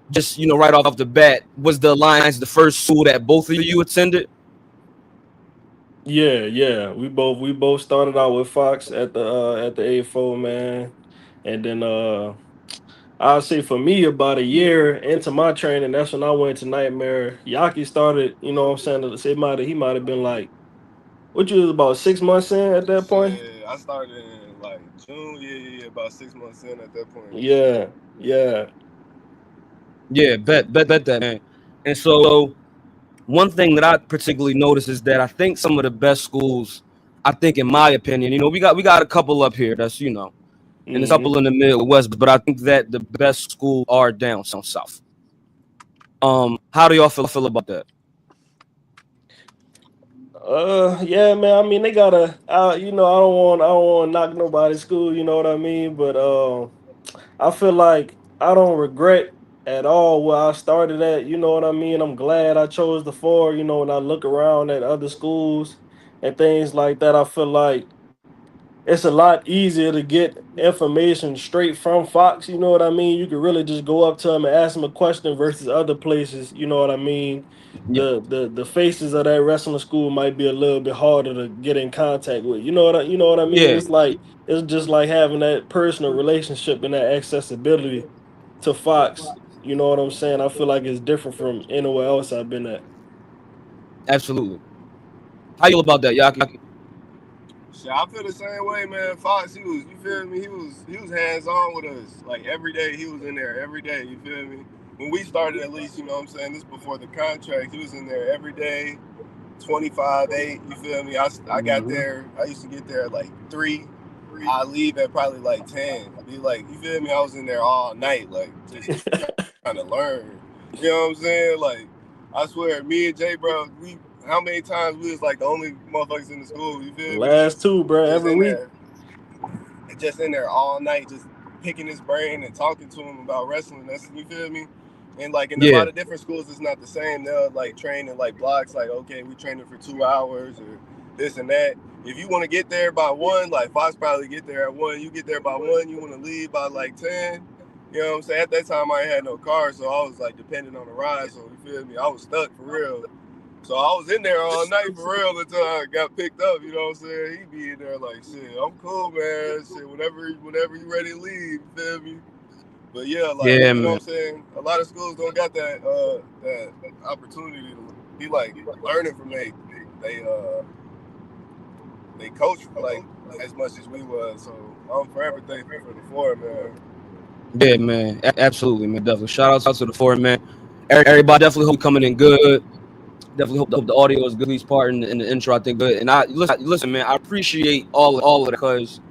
just, right off the bat, was the Alliance the first school that both of you attended? Yeah. We both started out with Fox at the A4, man. And then I'll say for me, about a year into my training, that's when I went to Nightmare. Yaki started, you know what I'm saying? He might have been like, what you was about 6 months in at that point? Yeah, I started in like June. Yeah, about 6 months in at that point. Yeah, bet that, man. And so one thing that I particularly notice is that I think some of the best schools, I think in my opinion, we got a couple up here that's, and a couple in the Midwest, but I think that the best schools are down south. How do y'all feel about that? Yeah, man. I mean, they gotta. I don't want to knock nobody's school. You know what I mean? But I feel like I don't regret at all where I started at. You know what I mean? I'm glad I chose the 4. When I look around at other schools and things like that, I feel like it's a lot easier to get information straight from Fox. You know what I mean? You can really just go up to them and ask them a question versus other places. You know what I mean? The faces of that wrestling school might be a little bit harder to get in contact with. You know what I mean? Yeah. It's just like having that personal relationship and that accessibility to Fox. You know what I'm saying? I feel like it's different from anywhere else I've been at. Absolutely. How you feel about that, Yaki? Shit, I feel the same way, man. Fox, you feel me? He was hands on with us. Like every day he was in there every day, you feel me? When we started, at least, you know what I'm saying, this before the contract, he was in there every day, 25/8, you feel me? I got there, I used to get there at like 3. I leave at probably like 10. I'd be like, you feel me? I was in there all night, like just trying to learn. You know what I'm saying? Like, I swear, me and Jay, bro, how many times we was like the only motherfuckers in the school, you feel me? Last 2, bro, every week. Just in there all night, just picking his brain and talking to him about wrestling. That's, you feel me? And like in a lot of different schools, it's not the same. They'll like train in like blocks, like, okay, we training for 2 hours or this and that. If you want to get there by 1, like Fox probably get there at 1. You get there by 1, you want to leave by like 10. You know what I'm saying? At that time, I ain't had no car, so I was like dependent on the ride. So you feel me? I was stuck for real. So I was in there all night for real until I got picked up. You know what I'm saying? He'd be in there like, shit, I'm cool, man. Shit, whenever you ready to leave, you feel me? But yeah, like, you know what I'm saying? A lot of schools don't got that opportunity to be like learning from they coach like as much as we was. So I'm forever thankful for the 4, man. Yeah, man. Absolutely, man. Definitely. Shout out to the 4, man. Everybody definitely hope coming in good. Definitely hope the audio is good. These part in the intro, I think good. And I listen, man. I appreciate all of that because,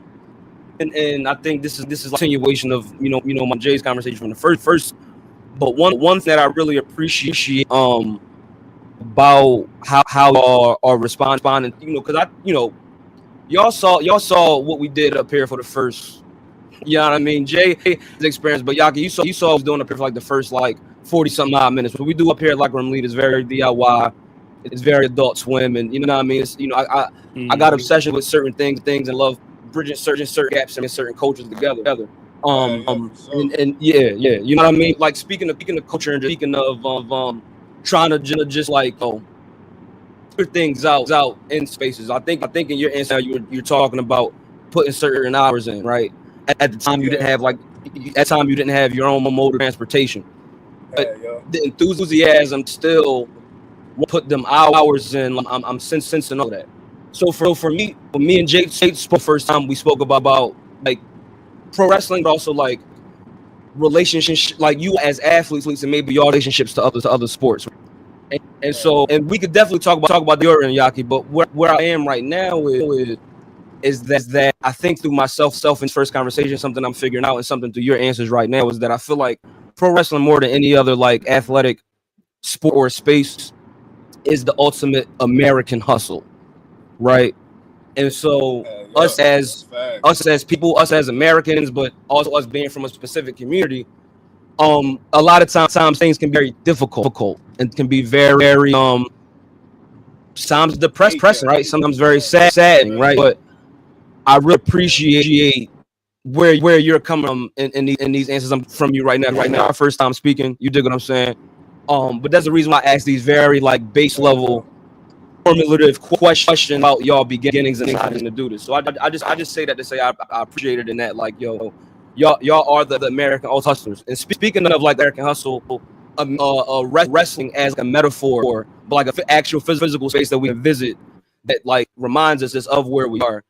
and I think this is a continuation of my Jay's conversation from the first. But one thing that I really appreciate about how y'all are responding, because y'all saw what we did up here for the first. You know what I mean? Jay has experience, but Yaki, you saw us doing up here for like the first like 40-something odd minutes. What we do up here at Locker Room Lead is very DIY. It's very Adult Swim, and you know what I mean. It's, I got obsession with certain things, and love bridging certain gaps and certain cultures together. And yeah, you know what I mean. Like speaking of culture and speaking of trying to just like put things out in spaces. I think in your answer you're talking about putting certain hours in, right? At the time you didn't have your own mode of transportation. But the enthusiasm still put them hours in. I'm sensing all that. So for me and Jake spoke first time we spoke about like pro wrestling, but also like relationships, like you as athletes and maybe your relationships to other sports. And so we could definitely talk about your and Yaki, but where I am right now is that I think through myself in first conversation, something I'm figuring out and something through your answers right now is that I feel like pro wrestling more than any other like athletic sport or space is the ultimate American hustle, right? And so us as people, us as Americans, but also us being from a specific community, a lot of times things can be very difficult and can be very sometimes depressing, right? Sometimes very saddening, right? But I really appreciate where you're coming from in these answers from you right now. Our first time speaking, you dig what I'm saying? But that's the reason why I ask these very like base level formulative questions about y'all beginnings and how to do this. So I just say that to say I appreciate it in that like y'all are the American hustlers. And speaking of like American hustle, wrestling as a metaphor, but like an actual physical space that we visit that like reminds us of where we are.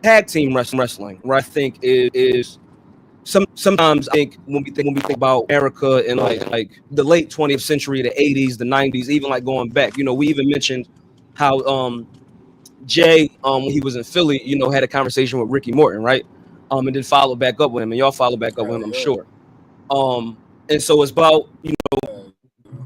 Tag team wrestling, where I think is sometimes I think when we think about America in like the late 20th century, the 80s, the 90s, even like going back, we even mentioned how Jay when he was in Philly, had a conversation with Ricky Morton, right? And then followed back up with him, and y'all followed back up with him, I'm sure. And so it's about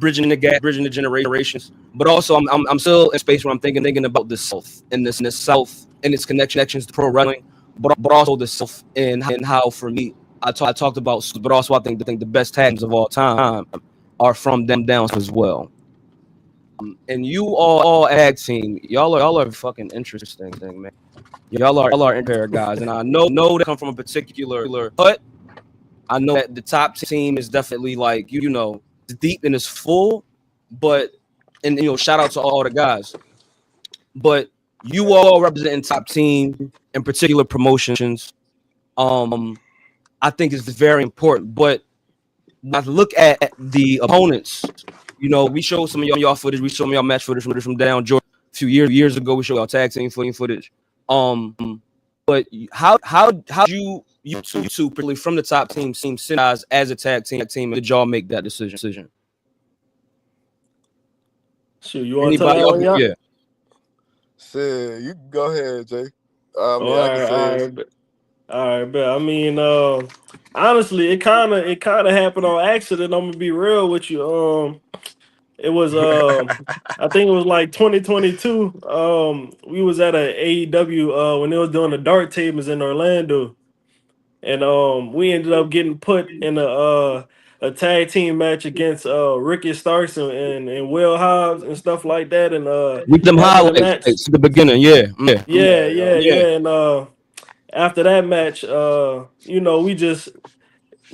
bridging the gap, bridging the generations, but also I'm still in space where I'm thinking about the South and the South and its connections to pro wrestling, but also the South and how for me I talked about, but also I think the best tags of all time are from them down as well. And you all tag team, y'all are fucking interesting thing, man. Y'all are inter guys, and I know they come from a particular, but I know that the top team is definitely like deep and it's full, but and shout out to all the guys, but you all representing top team in particular promotions. I think is very important. But when I look at the opponents, we showed some of y'all footage. We showed y'all match footage from down Georgia a few years ago. We showed y'all tag team footage. But how you two, particularly from the top team, seem synchronized as a tag team? Did y'all make that decision? Sure, you want to tell that one? Yeah. Shit, you can go ahead, Jay. All right, but I mean, honestly, it kind of happened on accident. I'm gonna be real with you. It was I think it was like 2022. We was at a AEW when they was doing the dart tables in Orlando, and we ended up getting put in a tag team match against Ricky Starks and Will Hobbs and stuff like that. And with them highlights at the beginning, yeah. And after that match,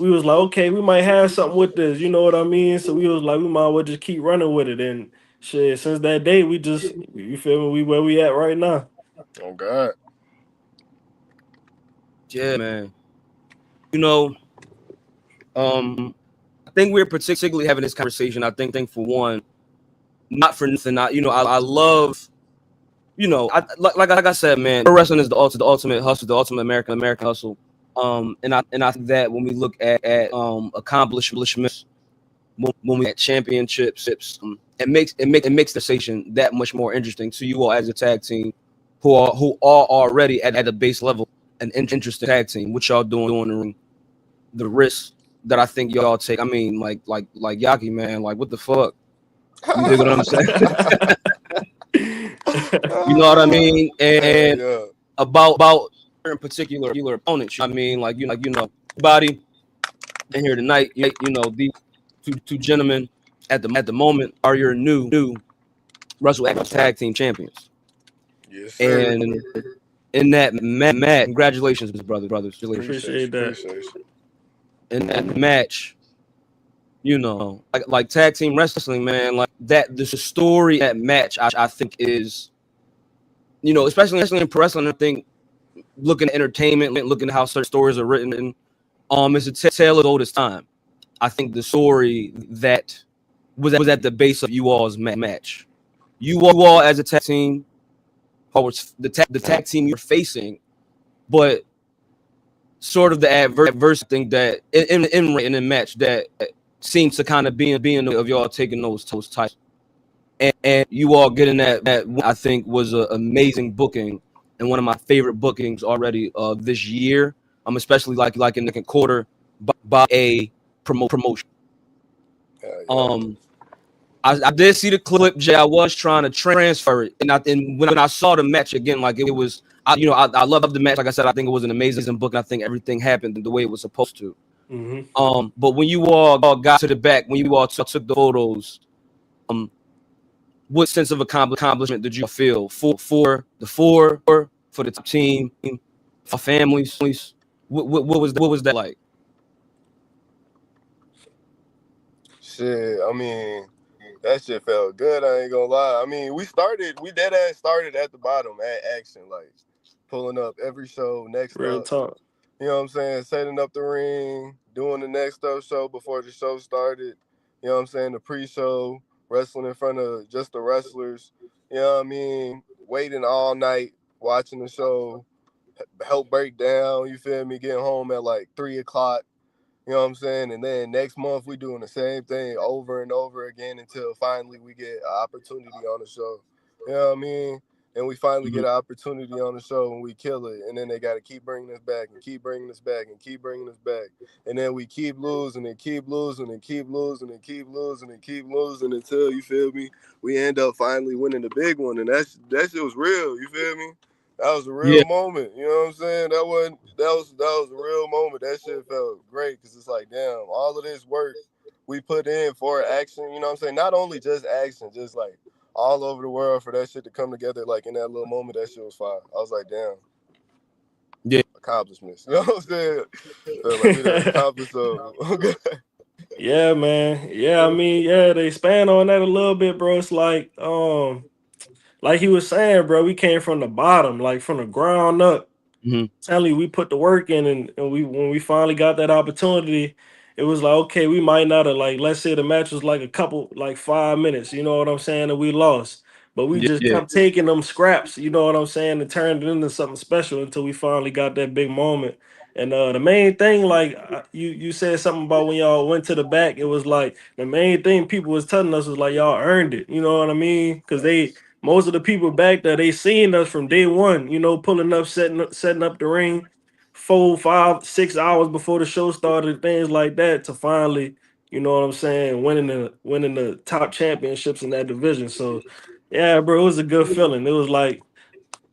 we was like, okay, we might have something with this, you know what I mean? So we was like, we might as well just keep running with it. And shit, since that day, we just, you feel me? We where we at right now. Oh God. Yeah, man. I think we're particularly having this conversation. I think for one, not for nothing. I love, like I said, man, pro wrestling is the ultimate hustle, the ultimate American hustle. And I think that when we look at accomplishments, when we at championships, it makes the station that much more interesting to you all as a tag team, who are already at a base level an interesting tag team. What y'all doing in the ring, the risks that I think y'all take. I mean, like Yaki, man, like what the fuck? You dig what I'm saying? You know what I mean? And about in particular opponents. I mean, body in here tonight. These two gentlemen at the moment are your new Wrestle X tag team champions. Yes, sir. And in that match, congratulations, brothers. Appreciate that. In that match, like tag team wrestling, man, like that. The story that match, I think is, especially in pro wrestling, I think. Looking at entertainment, looking at how certain stories are written, and it's a tale as old as time. I think the story that was at the base of you all's match. You all as a tag team, or the tag team you're facing, but sort of the adverse thing that in the match that seems to kind of being of y'all taking those types, and you all getting that I think was an amazing booking. And one of my favorite bookings already this year. Especially like in the quarter by a promotion. I did see the clip, Jay. I was trying to transfer it, and when I saw the match again, like it was, I loved the match. Like I said, I think it was an amazing book. I think everything happened the way it was supposed to. Mm-hmm. But when you all got to the back, when you all took the photos, what sense of accomplishment did you feel for the team, for families? What was that like? Shit, I mean, that shit felt good. I ain't gonna lie. I mean, we dead ass started at the bottom at Action, like pulling up every show, next real up. Talk. You know what I'm saying? Setting up the ring, doing the next up show before the show started. You know what I'm saying? The pre-show, wrestling in front of just the wrestlers. You know what I mean? Waiting all night, watching the show. help break down, you feel me, getting home at like 3 o'clock, you know what I'm saying? And then next month we doing the same thing over and over again until finally we get an opportunity on the show. You know what I mean? And we finally get an opportunity on the show and we kill it. And then they got to keep bringing us back and keep bringing us back and keep bringing us back. And then we keep losing and keep losing and keep losing and keep losing and keep losing until, you feel me, we end up finally winning the big one. And that shit was real, you feel me? That was a real moment. You know what I'm saying? That was a real moment. That shit felt great because it's like, damn, all of this work we put in for action, you know what I'm saying? Not only just action, just like all over the world for that shit to come together like in that little moment. That shit was fire. I was like, damn. Yeah. Accomplishments. You know what I'm saying? Like we done accomplished something. Yeah, man. Yeah, I mean, yeah, they expand on that a little bit, bro. It's like he was saying, bro, we came from the bottom, like from the ground up. Telling you, we put the work in, and when we finally got that opportunity, it was like, okay, we might not have, like, let's say the match was like 5 minutes, you know what I'm saying, and we lost. But we just kept taking them scraps, you know what I'm saying, and turned it into something special until we finally got that big moment. And the main thing, like you said something about when y'all went to the back, it was like the main thing people was telling us was like, y'all earned it, you know what I mean? Because most of the people back there, they seen us from day one, you know, pulling up, setting up the ring 4, 5, 6 hours before the show started, things like that, to finally, you know what I'm saying, winning the top championships in that division. So yeah, bro, it was a good feeling. It was like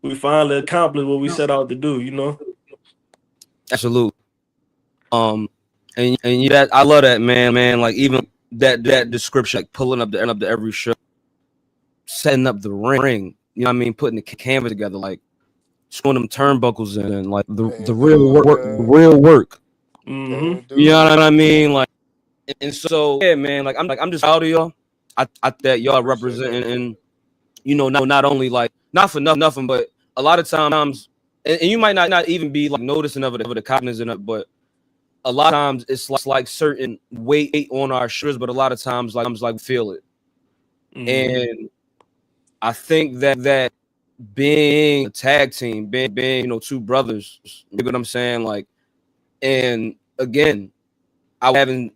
we finally accomplished what we set out to do, you know. Absolutely. And that, I love that, man. Like even that description, like pulling up to every show, setting up the ring, you know what I mean, putting the canvas together, like screwing them turnbuckles in, and like the real work. You know what I mean? Like, and so yeah, man. Like I'm just proud of y'all. I that y'all representing, and you know, not only like not for nothing, but a lot of times, and you might not even be like noticing of the cognizant of it, but a lot of times it's like certain weight on our shoulders, but a lot of times like feel it, and I think that being a tag team, being you know, two brothers, you know what I'm saying? Like, and again, I was having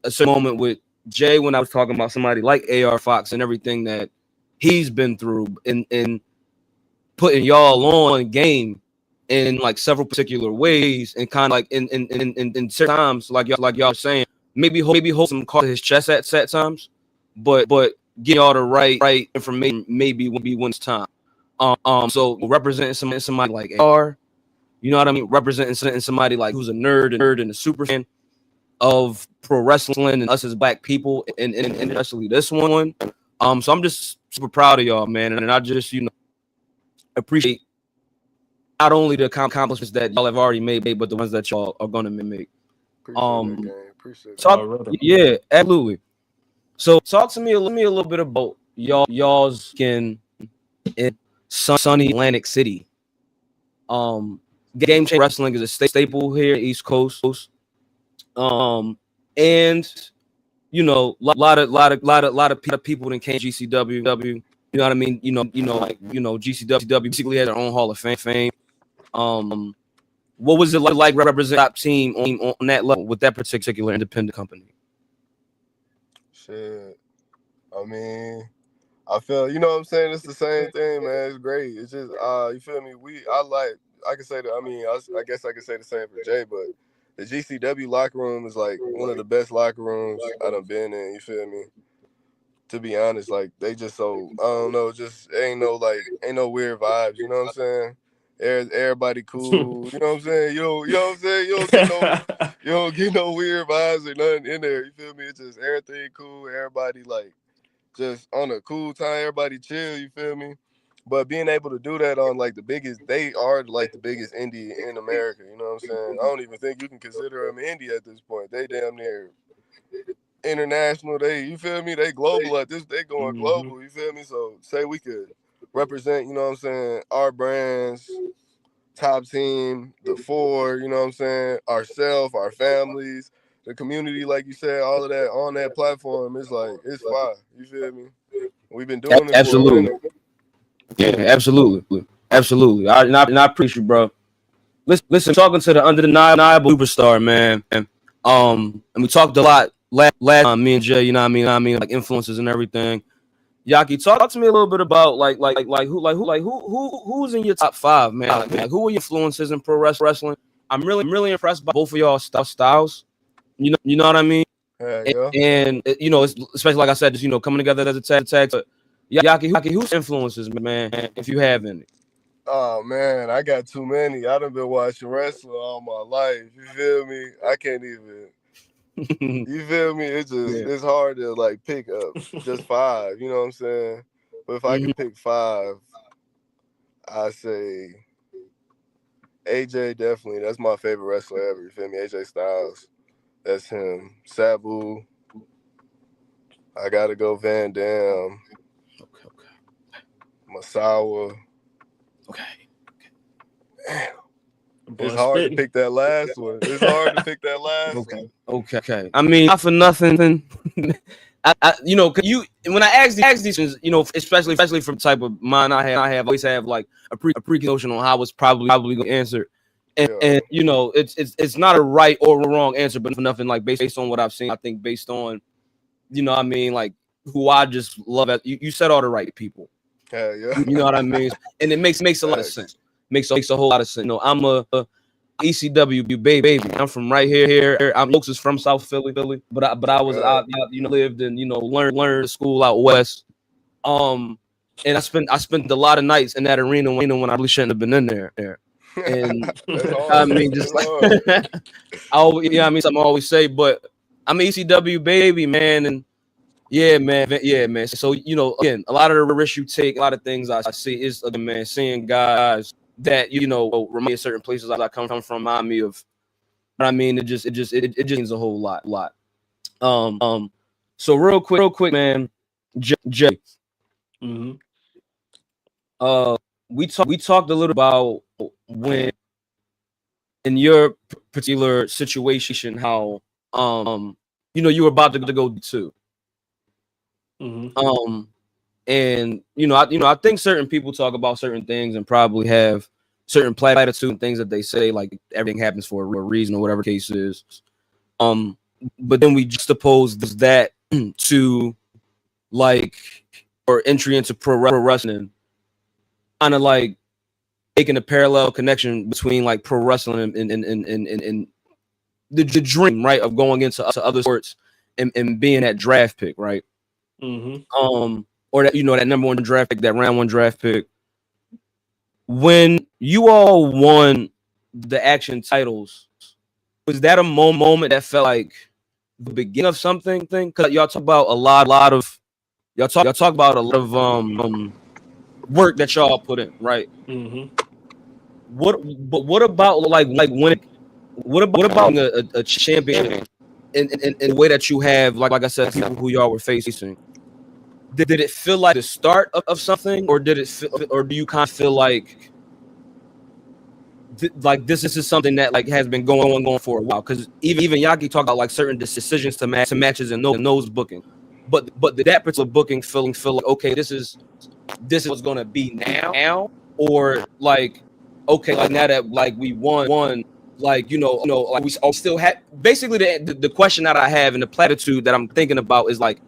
a certain moment with Jay when I was talking about somebody like AR Fox and everything that he's been through, and putting y'all on game in like several particular ways, and kind of like in certain times, like y'all saying, maybe hold some cards to his chest at set times, but get all the right information maybe will be when it's time. So representing somebody like AR, you know what I mean? Representing somebody like who's a nerd and a super fan of pro wrestling and us as black people, and especially this one. So I'm just super proud of y'all, man, and I just, you know, appreciate not only the accomplishments that y'all have already made, but the ones that y'all are gonna make. Appreciate yeah, absolutely. So talk to me a little bit about y'all's skin in sunny Atlantic City. Game Changer Wrestling is a staple here, East Coast. And you know, a lot of people that came GCW. You know what I mean? You know, GCW basically had their own Hall of Fame. What was it like representing top team on that level with that particular independent company? Shit. I mean, I feel, you know what I'm saying? It's the same thing, man. It's great. It's just, you feel me? I can say that, I mean, I guess I can say the same for Jay, but the GCW locker room is like one of the best locker rooms I done been in, you feel me? To be honest, like they just so, I don't know, just ain't no weird vibes, you know what I'm saying? Everybody cool, you know what I'm saying? You know what I'm saying? You don't get no weird vibes or nothing in there, you feel me? It's just everything cool, everybody like just on a cool time, everybody chill, you feel me? But being able to do that on like they are like the biggest indie in America, you know what I'm saying? I don't even think you can consider them indie at this point. They damn near international, you feel me? They global at this, they going global, you feel me? So say we could represent, you know what I'm saying, our brands, top team, the four, you know what I'm saying, ourselves, our families, the community, like you said, all of that on that platform, it's like, it's fire, you feel me? We've been doing it absolutely. Yeah, absolutely. I appreciate you, bro. listen, talking to the undeniable superstar, man. And we talked a lot last time, me and Jay, you know what I mean, like influences and everything. Yaki, talk to me a little bit about who's in your top 5, man? Like, who are your influences in pro wrestling? I'm really impressed by both of y'all styles. You know what I mean? Yeah. And you know, especially like I said, just, you know, coming together as a tag. But Yaki, whose influences, man, if you have any? Oh man, I got too many. I done been watching wrestling all my life. You feel me? I can't even. You feel me? It's just it's hard to like pick up just 5. You know what I'm saying? But if I can pick 5, I say AJ definitely. That's my favorite wrestler ever. You feel me? AJ Styles. That's him. Sabu. I gotta go Van Dam. Okay. Masawa. Okay. Damn. It's hard to pick that last one. One. Okay. I mean, not for nothing. I you know, when I ask these things, you know, especially from the type of mind I always have like a pre-notion on how it's probably going to answer. And you know, it's not a right or wrong answer, but for nothing, like based on what I've seen, I think based on, you know what I mean, like who I just love. You said all the right people. Yeah. You know what I mean? And it makes a lot of sense. Makes a whole lot of sense. You know, I'm a ECW baby. I'm from right here. I'm Lokes is from South Philly, but I was out, you know, lived and, you know, learned school out west. And I spent a lot of nights in that arena when I really shouldn't have been in there. And I mean, just like something I always say, but I'm ECW baby, man, and yeah, man. So, you know, again, a lot of the risks you take, a lot of things I see is, again, man, seeing guys that, you know, remind me of certain places I come from, remind me of. But I mean, it just means a whole lot. So real quick, man, Jay. Mm-hmm. We talked a little about when in your particular situation, how you know, you were about to go to. Mm-hmm. And you know, I think certain people talk about certain things and probably have certain platitude and things that they say, like everything happens for a reason or whatever the case is. But then we juxtapose that to like or entry into pro wrestling, kind of like making a parallel connection between like pro wrestling and the dream, right, of going into other sports and being that draft pick, right? Mm-hmm. Or that, you know, that number 1 draft pick, that round 1 draft pick. When you all won the action titles, was that a moment that felt like the beginning of something? Because y'all talk about a lot of work that y'all put in, right? Mm-hmm. What about like when? What about a champion in the way that you have, like I said, people who y'all were facing? Did it feel like the start of something, or do you kind of feel like this is something that like has been going on for a while? Because even Yaki talked about like certain decisions to matches and those booking, but did that particular booking feel like, okay, this is what's gonna be now, or like, okay, like now that like we won, like, you know, like we all still have, basically the question that I have and the platitude that I'm thinking about is like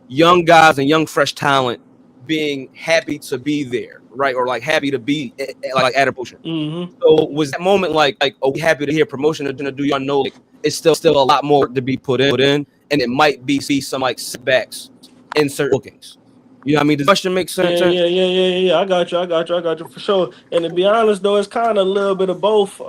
young guys and young fresh talent being happy to be there, right? Or like happy to be like at a promotion. Mm-hmm. So was that moment like, oh, we happy to hear promotion are gonna do, y'all know like it's still a lot more to be put in, and it might be some like setbacks in certain bookings. You know what I mean? Does the question make sense? Yeah. I got you for sure. And to be honest though, it's kind of a little bit of both.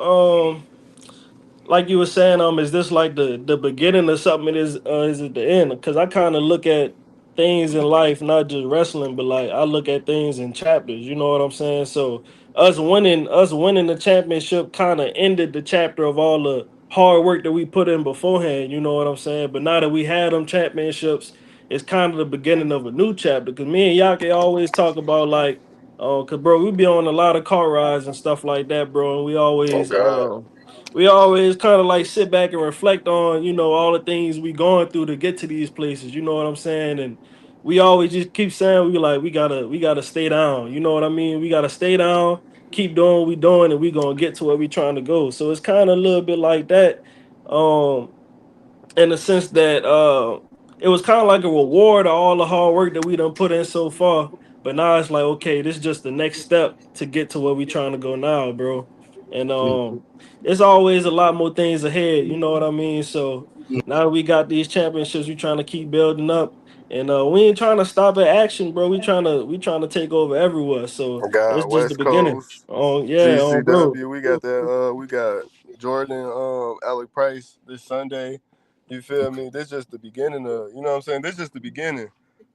Like you were saying, is this like the beginning of something? Is it the end? Because I kind of look at things in life, not just wrestling, but like I look at things in chapters. You know what I'm saying? So us winning the championship kind of ended the chapter of all the hard work that we put in beforehand. You know what I'm saying? But now that we had them championships, it's kind of the beginning of a new chapter. Because me and Yaki always talk about like, cause bro, we be on a lot of car rides and stuff like that, bro, and we always kind of like sit back and reflect on, you know, all the things we going through to get to these places. You know what I'm saying? And we always just keep saying we gotta stay down. You know what I mean? We gotta stay down. keep doing what we doing, and we gonna get to where we trying to go. So it's kind of a little bit like that, in the sense that it was kind of like a reward of all the hard work that we done put in so far. But now it's like, okay, this is just the next step to get to where we trying to go now, bro. And it's always a lot more things ahead, you know what I mean? So now that we got these championships, we trying to keep building up. And we ain't trying to stop at action, bro. We trying to take over everywhere. So it's just the beginning. Coast, bro. GCW, we got that. We got Jordan, Alec Price this Sunday. You feel me? This just the beginning of, you know what I'm saying? This just the beginning.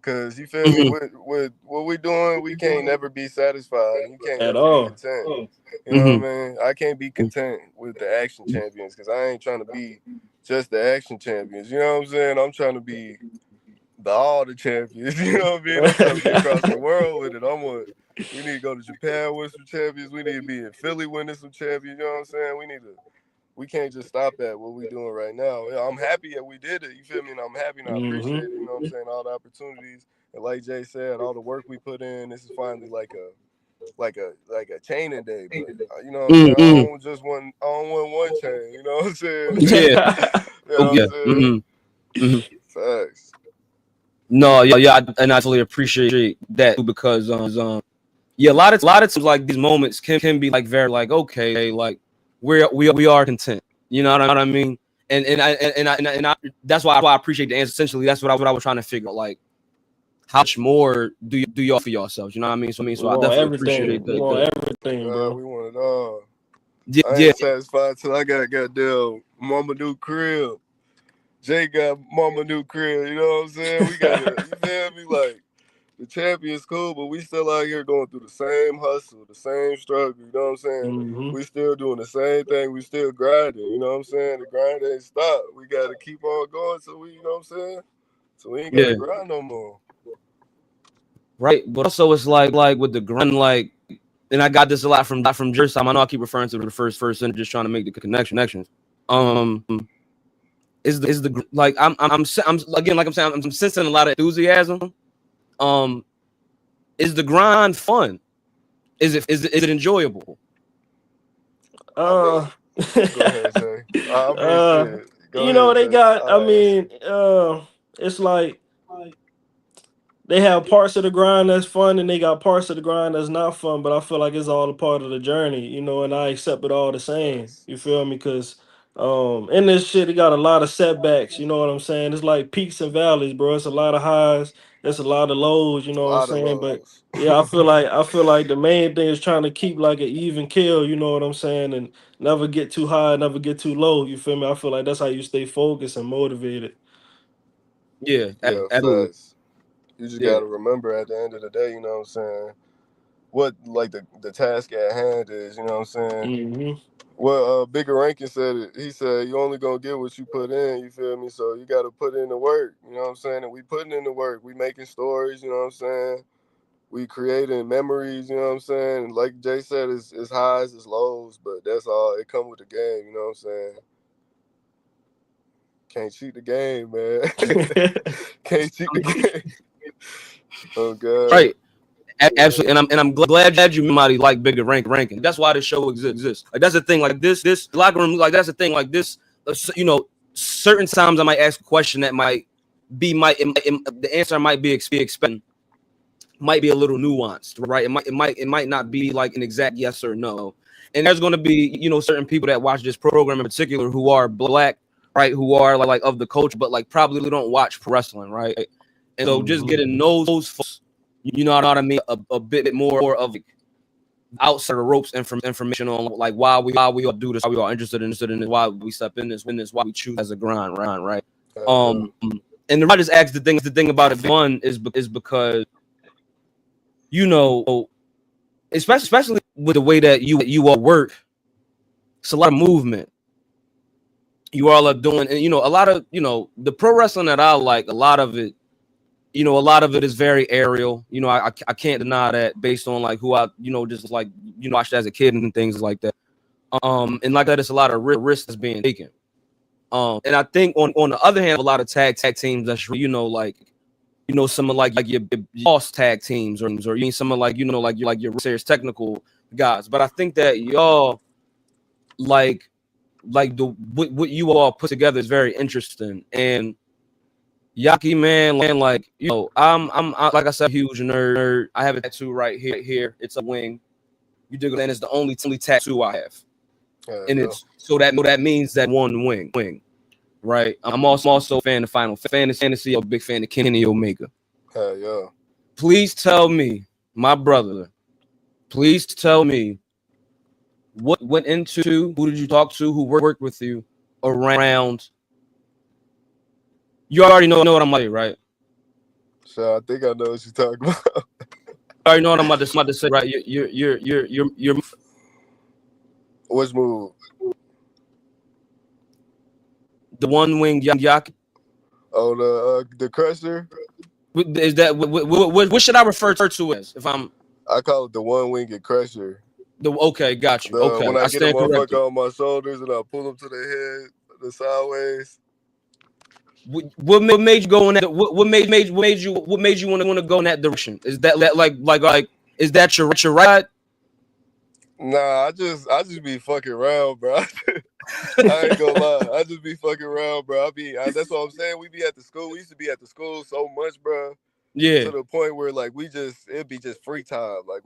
Cause you feel me, with what we doing, we can't never be satisfied. You can't At ever all. be content. You know what I mean? I can't be content with the action champions because I ain't trying to be just the action champions. You know what I'm saying? I'm trying to be all the champions. You know what I mean? I'm trying to be across the world with it. We need to go to Japan with some champions. We need to be in Philly winning some champions. You know what I'm saying? We can't just stop at what we're doing right now. I'm happy that we did it. You feel me? And I'm happy and I appreciate it. You know what I'm saying? All the opportunities. And like Jay said, all the work we put in, this is finally like a chaining day. But you know what I'm saying? I don't want one chain. You know what I'm saying? Yeah. You know what I'm saying? Facts. No, yeah, and I totally appreciate that because a lot of times like these moments can be like very like okay, like we are content. You know what I mean? And I that's why I appreciate the answer. Essentially, that's what I was trying to figure out. Like, how much more do you offer yourselves? You know what I mean? So I definitely appreciate that. We want everything, bro. We want it all. I ain't satisfied till I got goddamn Mama New crib. Jay got Mama New crib. You know what I'm saying? We got it. You feel me? Like, the champion's cool, but we still out here going through the same hustle, the same struggle. You know what I'm saying? We still doing the same thing. We still grinding. You know what I'm saying? The grind ain't stopped. We got to keep on going. So you know what I'm saying? So we ain't got to grind no more. Right, but also it's like with the grind, like, and I got this a lot from Jersey. I know I keep referring to the first and just trying to make the connections. Is the like I'm again, like I'm saying, I'm sensing a lot of enthusiasm. Is the grind fun? Is it enjoyable? Go ahead, Jay. You know, they got. I mean, it's like they have parts of the grind that's fun, and they got parts of the grind that's not fun. But I feel like it's all a part of the journey, you know. And I accept it all the same. You feel me? Because in this shit, it got a lot of setbacks. You know what I'm saying? It's like peaks and valleys, bro. It's a lot of highs. It's a lot of lows. You know what I'm saying? But yeah, I feel like the main thing is trying to keep like an even keel. You know what I'm saying? And never get too high, never get too low. You feel me? I feel like that's how you stay focused and motivated. Yeah, absolutely. You just got to remember at the end of the day, you know what I'm saying, what like the task at hand is, you know what I'm saying? Well, Bigger Rankin said it. He said, you only going to get what you put in, you feel me? So you got to put in the work, you know what I'm saying? And we putting in the work. We making stories, you know what I'm saying? We creating memories, you know what I'm saying? And like Jay said, it's highs, it's lows, but that's all. It come with the game, you know what I'm saying? Can't cheat the game, man. Can't cheat the game. Oh God! Right, absolutely, and I'm glad you somebody like Bigger Rankin. That's why this show exists. Like that's the thing. Like this locker room. Like that's the thing. Like this. You know, certain times I might ask a question that might be the answer I might be expecting might be a little nuanced, right? It might not be like an exact yes or no. And there's going to be certain people that watch this program in particular who are black, right? Who are like of the culture, but like probably don't watch pro wrestling, right? And so just getting those folks, you know what I mean, a bit more of outside the ropes information on like why we all do this, why we are interested in this, why we step in this, why we choose as a grind, right? And I just asked the thing about it fun is because especially with the way that you all work, it's a lot of movement. You all are doing, and a lot of the pro wrestling that I like, a lot of it is very aerial. I can't deny that based on like who I just like watched as a kid and things like that. And like that, it's a lot of risks that's being taken. And I think on the other hand, a lot of tag teams that's some of like your boss tag teams or some of like like your serious technical guys, but I think that y'all like what you all put together is very interesting. And Yaki, man, like, you know, I'm like I said, huge nerd. I have a tattoo right here. It's a wing. You dig it? And it's the only tattoo I have. And it's so that means that one wing, right? I'm also a fan of Final Fantasy. I'm a big fan of Kenny Omega. Yeah. Please tell me, my brother. Please tell me what went into. Who did you talk to? Who worked with you around? You already know what I'm about to say, right? So I think I know what you're talking about. I already know what I'm about to say, right? You're Which move? The one wing Yaki. Oh, the Crusher. Is that what should I refer to as? If I'm, I call it the one winged Crusher. Okay, got you. Okay, when I get a motherfucker on my shoulders and I pull them to the head, the sideways. What made you go in that? What made you want to go in that direction? Is that like is that your right? Nah, I just be fucking around, bro. I ain't gonna lie, I just be fucking around, bro. That's what I'm saying. We be at the school. We used to be at the school so much, bro. Yeah. To the point where like it'd be just free time. Like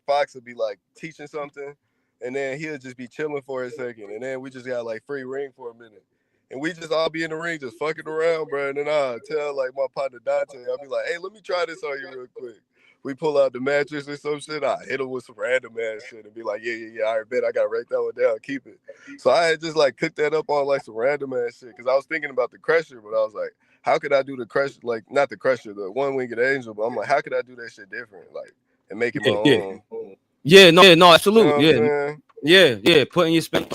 Fox would be like teaching something, and then he'll just be chilling for a second, and then we just got like free ring for a minute. And we just all be in the ring just fucking around, bro. And then I'll tell like my partner Dante, I'll be like, hey, let me try this on you real quick. We pull out the mattress or some shit. I hit him with some random ass shit and be like, yeah. I bet I got to write that one down. Keep it. So I had just like cooked that up on like some random ass shit because I was thinking about the Crusher, but I was like, how could I do the Crusher? Like not the Crusher, the one winged angel. But I'm like, how could I do that shit different? Like and make it my own. Yeah, no, absolutely. You know yeah. Putting your spin.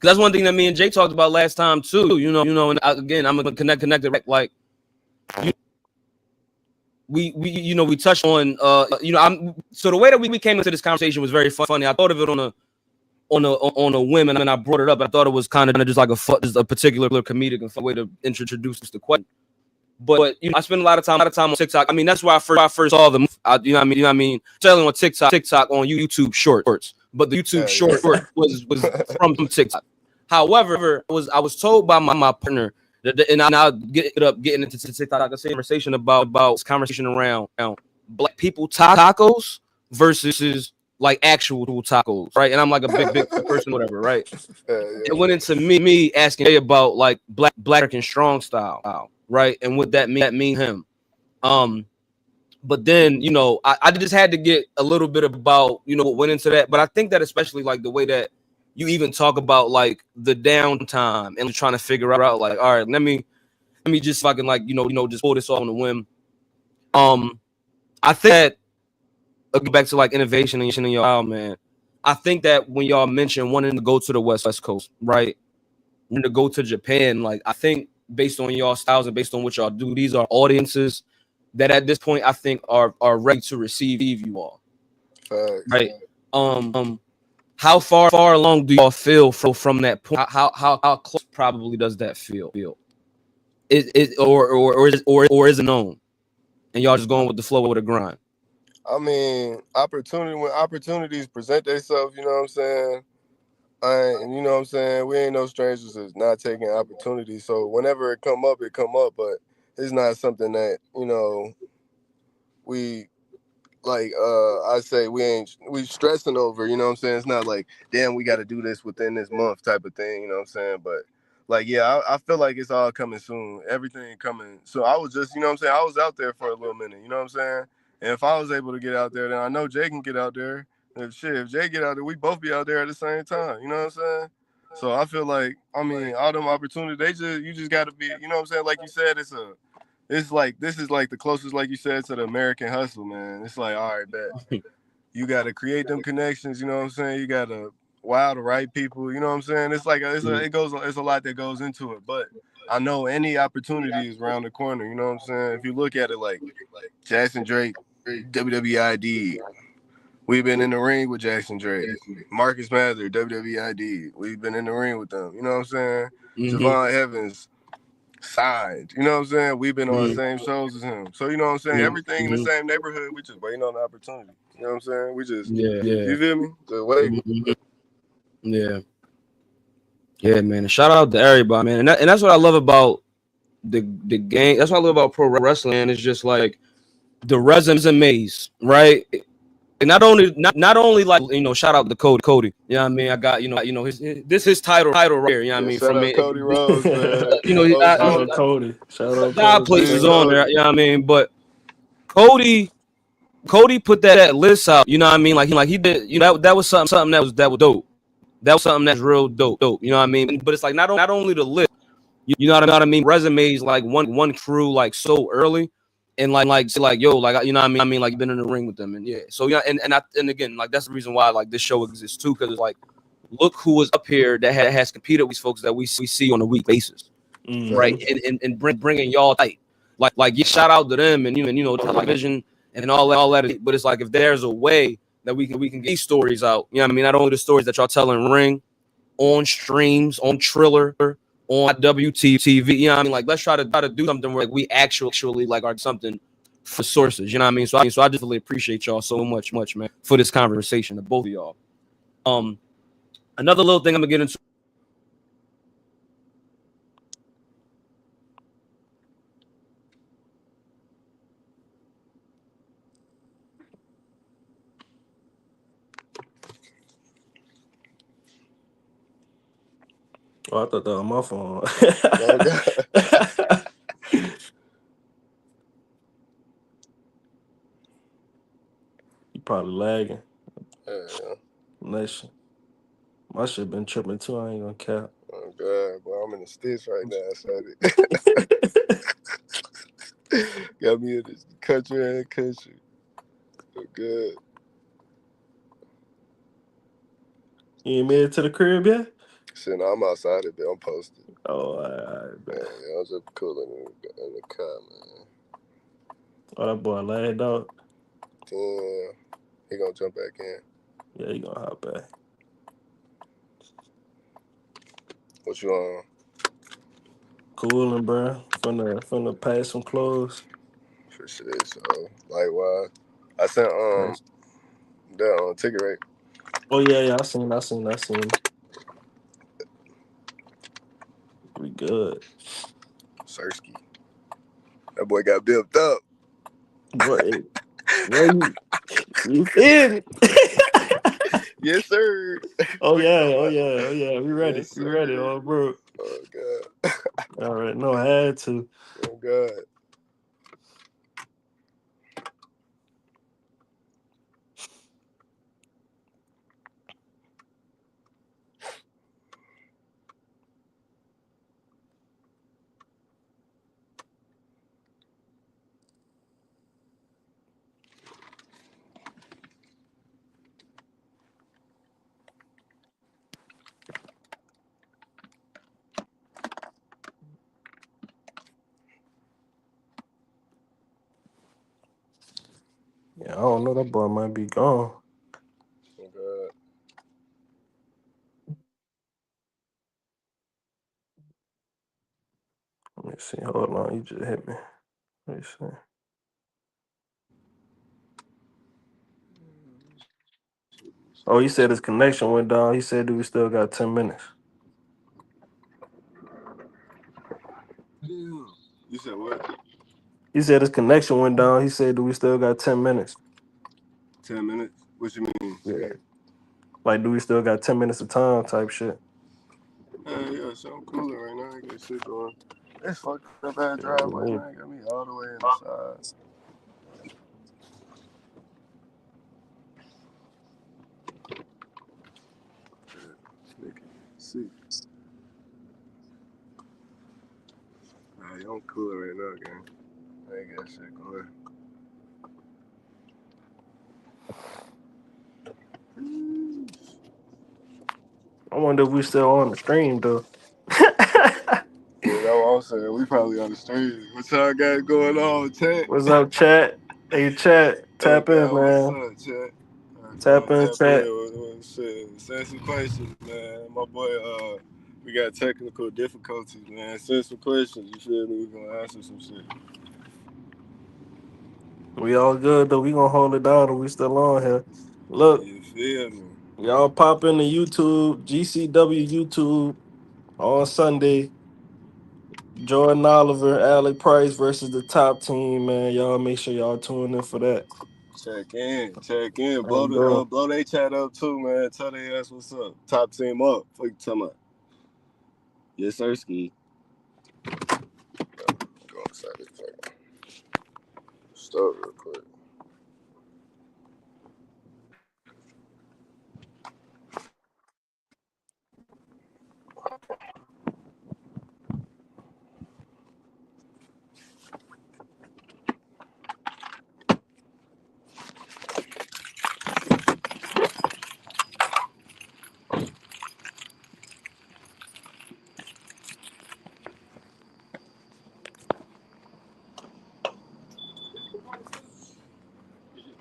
That's one thing that me and Jay talked about last time too. You know, and again, I'm gonna connect it like we touched on so the way that we came into this conversation was very funny. I thought of it on a whim, and I brought it up. I thought it was kind of just like a particular comedic and fun way to introduce the question. But I spend a lot of time on TikTok. I mean, that's where I first saw them. You know what I mean? Selling on TikTok on YouTube Shorts, but the YouTube Short was from TikTok. However, I was told by my partner that, and I'll getting into TikTok, a conversation about conversation around black people tacos versus like actual tacos, right? And I'm like a big person, whatever, right? It went into me asking about like black American strong style, right? And what that mean him. But then I just had to get a little bit about what went into that. But I think that especially like the way that you even talk about like the downtime and trying to figure out like, all right, let me just fucking like just pull this off on the whim. I think that back to like innovation in your style, man. I think that when y'all mentioned wanting to go to the West Coast, right? Wanting to go to Japan, like I think based on y'all styles and based on what y'all do, these are audiences that at this point I think are ready to receive you all. Right. How far along do y'all feel from that point? How close probably does that feel? Is it known? And y'all just going with the flow with the grind? I mean, when opportunities present themselves, you know what I'm saying? And you know what I'm saying? We ain't no strangers to not taking opportunities. So whenever it come up, but it's not something that, we like I say we stressing over, you know what I'm saying? It's not like, damn, we got to do this within this month type of thing, you know what I'm saying? But like, yeah, I feel like it's all coming soon. Everything coming. So I was just, you know what I'm saying? I was out there for a little minute, you know what I'm saying? And if I was able to get out there, then I know Jay can get out there. If Jay get out there, we both be out there at the same time, you know what I'm saying? So I feel like, I mean, all them opportunities, you just got to be, you know what I'm saying? Like you said, this is like the closest, like you said, to the American hustle, man. It's like, all right, bet. You got to create them connections, you know what I'm saying? You got to wow the right people, you know what I'm saying? It's like, it's a lot that goes into it, but I know any opportunity is around the corner, you know what I'm saying? If you look at it like Jackson Drake, WWID, we've been in the ring with Jackson Drake. Marcus Mather, WWID, we've been in the ring with them, you know what I'm saying? Javon Evans, signed. You know what I'm saying? We've been on the same shows as him. So you know what I'm saying? Everything in the same neighborhood. We just waiting on the opportunity. You know what I'm saying? We just you feel me? Just waiting. Yeah, man. And shout out to everybody, man. And that's what I love about the game. That's what I love about pro wrestling. And it's just like the resumes, right? And not only like, you know, shout out to Cody. You know what I mean? I got, you know, his title right here. You know what I mean? Shout out Cody Rhodes, man. You know, shout out Cody. Shout out God places on there. You know what I mean? But Cody put that list out. You know what I mean? Like he did. You know, that was something that was dope. That was something that's real dope. You know what I mean? But it's like not only the list. You know what I mean? Resumes like one crew like so early. And like yo, like, you know what I mean? Like, you've been in the ring with them, and yeah. So yeah, and again, like, that's the reason why like this show exists too, because it's like, look who was up here that has competed with these folks that we see on a week basis, right? And bringing y'all tight, like shout out to them, and you know television and all that. But it's like, if there's a way that we can get these stories out, you know what I mean? Not only the stories that y'all tell in ring, on streams, on Triller, on WTV, you know what I mean? Like, let's try to do something where like we actually like are something for sources, you know what I mean? So I just really appreciate y'all so much, man, for this conversation, to both of y'all. Another little thing I'm gonna get into. Oh, I thought that was my phone. You probably lagging. Nation. My shit been tripping too. I ain't gonna cap. Oh God, boy, I'm in the sticks right now. Got me in this country. Oh, good. You ain't made it to the crib yet? Shit, no, I'm outside it, but I'm posted. Oh, all right. Man, I was just cooling in the car, man. Oh, that boy lagged out. Yeah, he gonna jump back in. Yeah, he gonna hop back. What you on? Cooling, bro. Finna pass some clothes. For sure. So, likewise. I sent that ticket rate. Oh yeah, I seen. We good. Sersky. That boy got built up. Boy, you feel me? Yes, sir. Oh yeah. We ready. Yes, we ready, oh bro. Oh God. All right, no, I had to. Oh God. Yeah, I don't know. That boy might be gone. Oh God. Let me see. Hold on. You just hit me. Let me see. Oh, he said his connection went down. He said, "Do we still got 10 minutes?" You said what? He said his connection went down. He said, "Do we still got 10 minutes?" 10 minutes? What you mean? Yeah. Like, do we still got 10 minutes of time type shit? Yeah, so I'm cooling right now. I got shit going. It's fucked up bad driveway, man. Got me all the way inside. See. I'm cooling right now, gang. I ain't got shit going. I wonder if we still on the stream though. Yeah, that's what I'm saying. We probably on the stream. What's y'all got going on, chat? What's up, chat? Hey, chat. Tap in, man. What's up, chat? Tap in, chat. Say some questions, man. My boy, We got technical difficulties, man. Send some questions. You feel me? We're gonna answer some shit. We all good though. We gonna hold it down and we still on here. Look, You feel me? y'all pop into YouTube, GCW YouTube on Sunday. Jordan Oliver, Alec Price versus the top team, man. Y'all make sure y'all tune in for that. Check in. And, bro, Blow they chat up too, man. Tell they ass what's up. Top team up. What you talking about? Yes, sir, Ski. Go inside this fucking store real quick.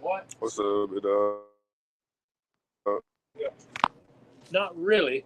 What? What's up, big dog? Not really.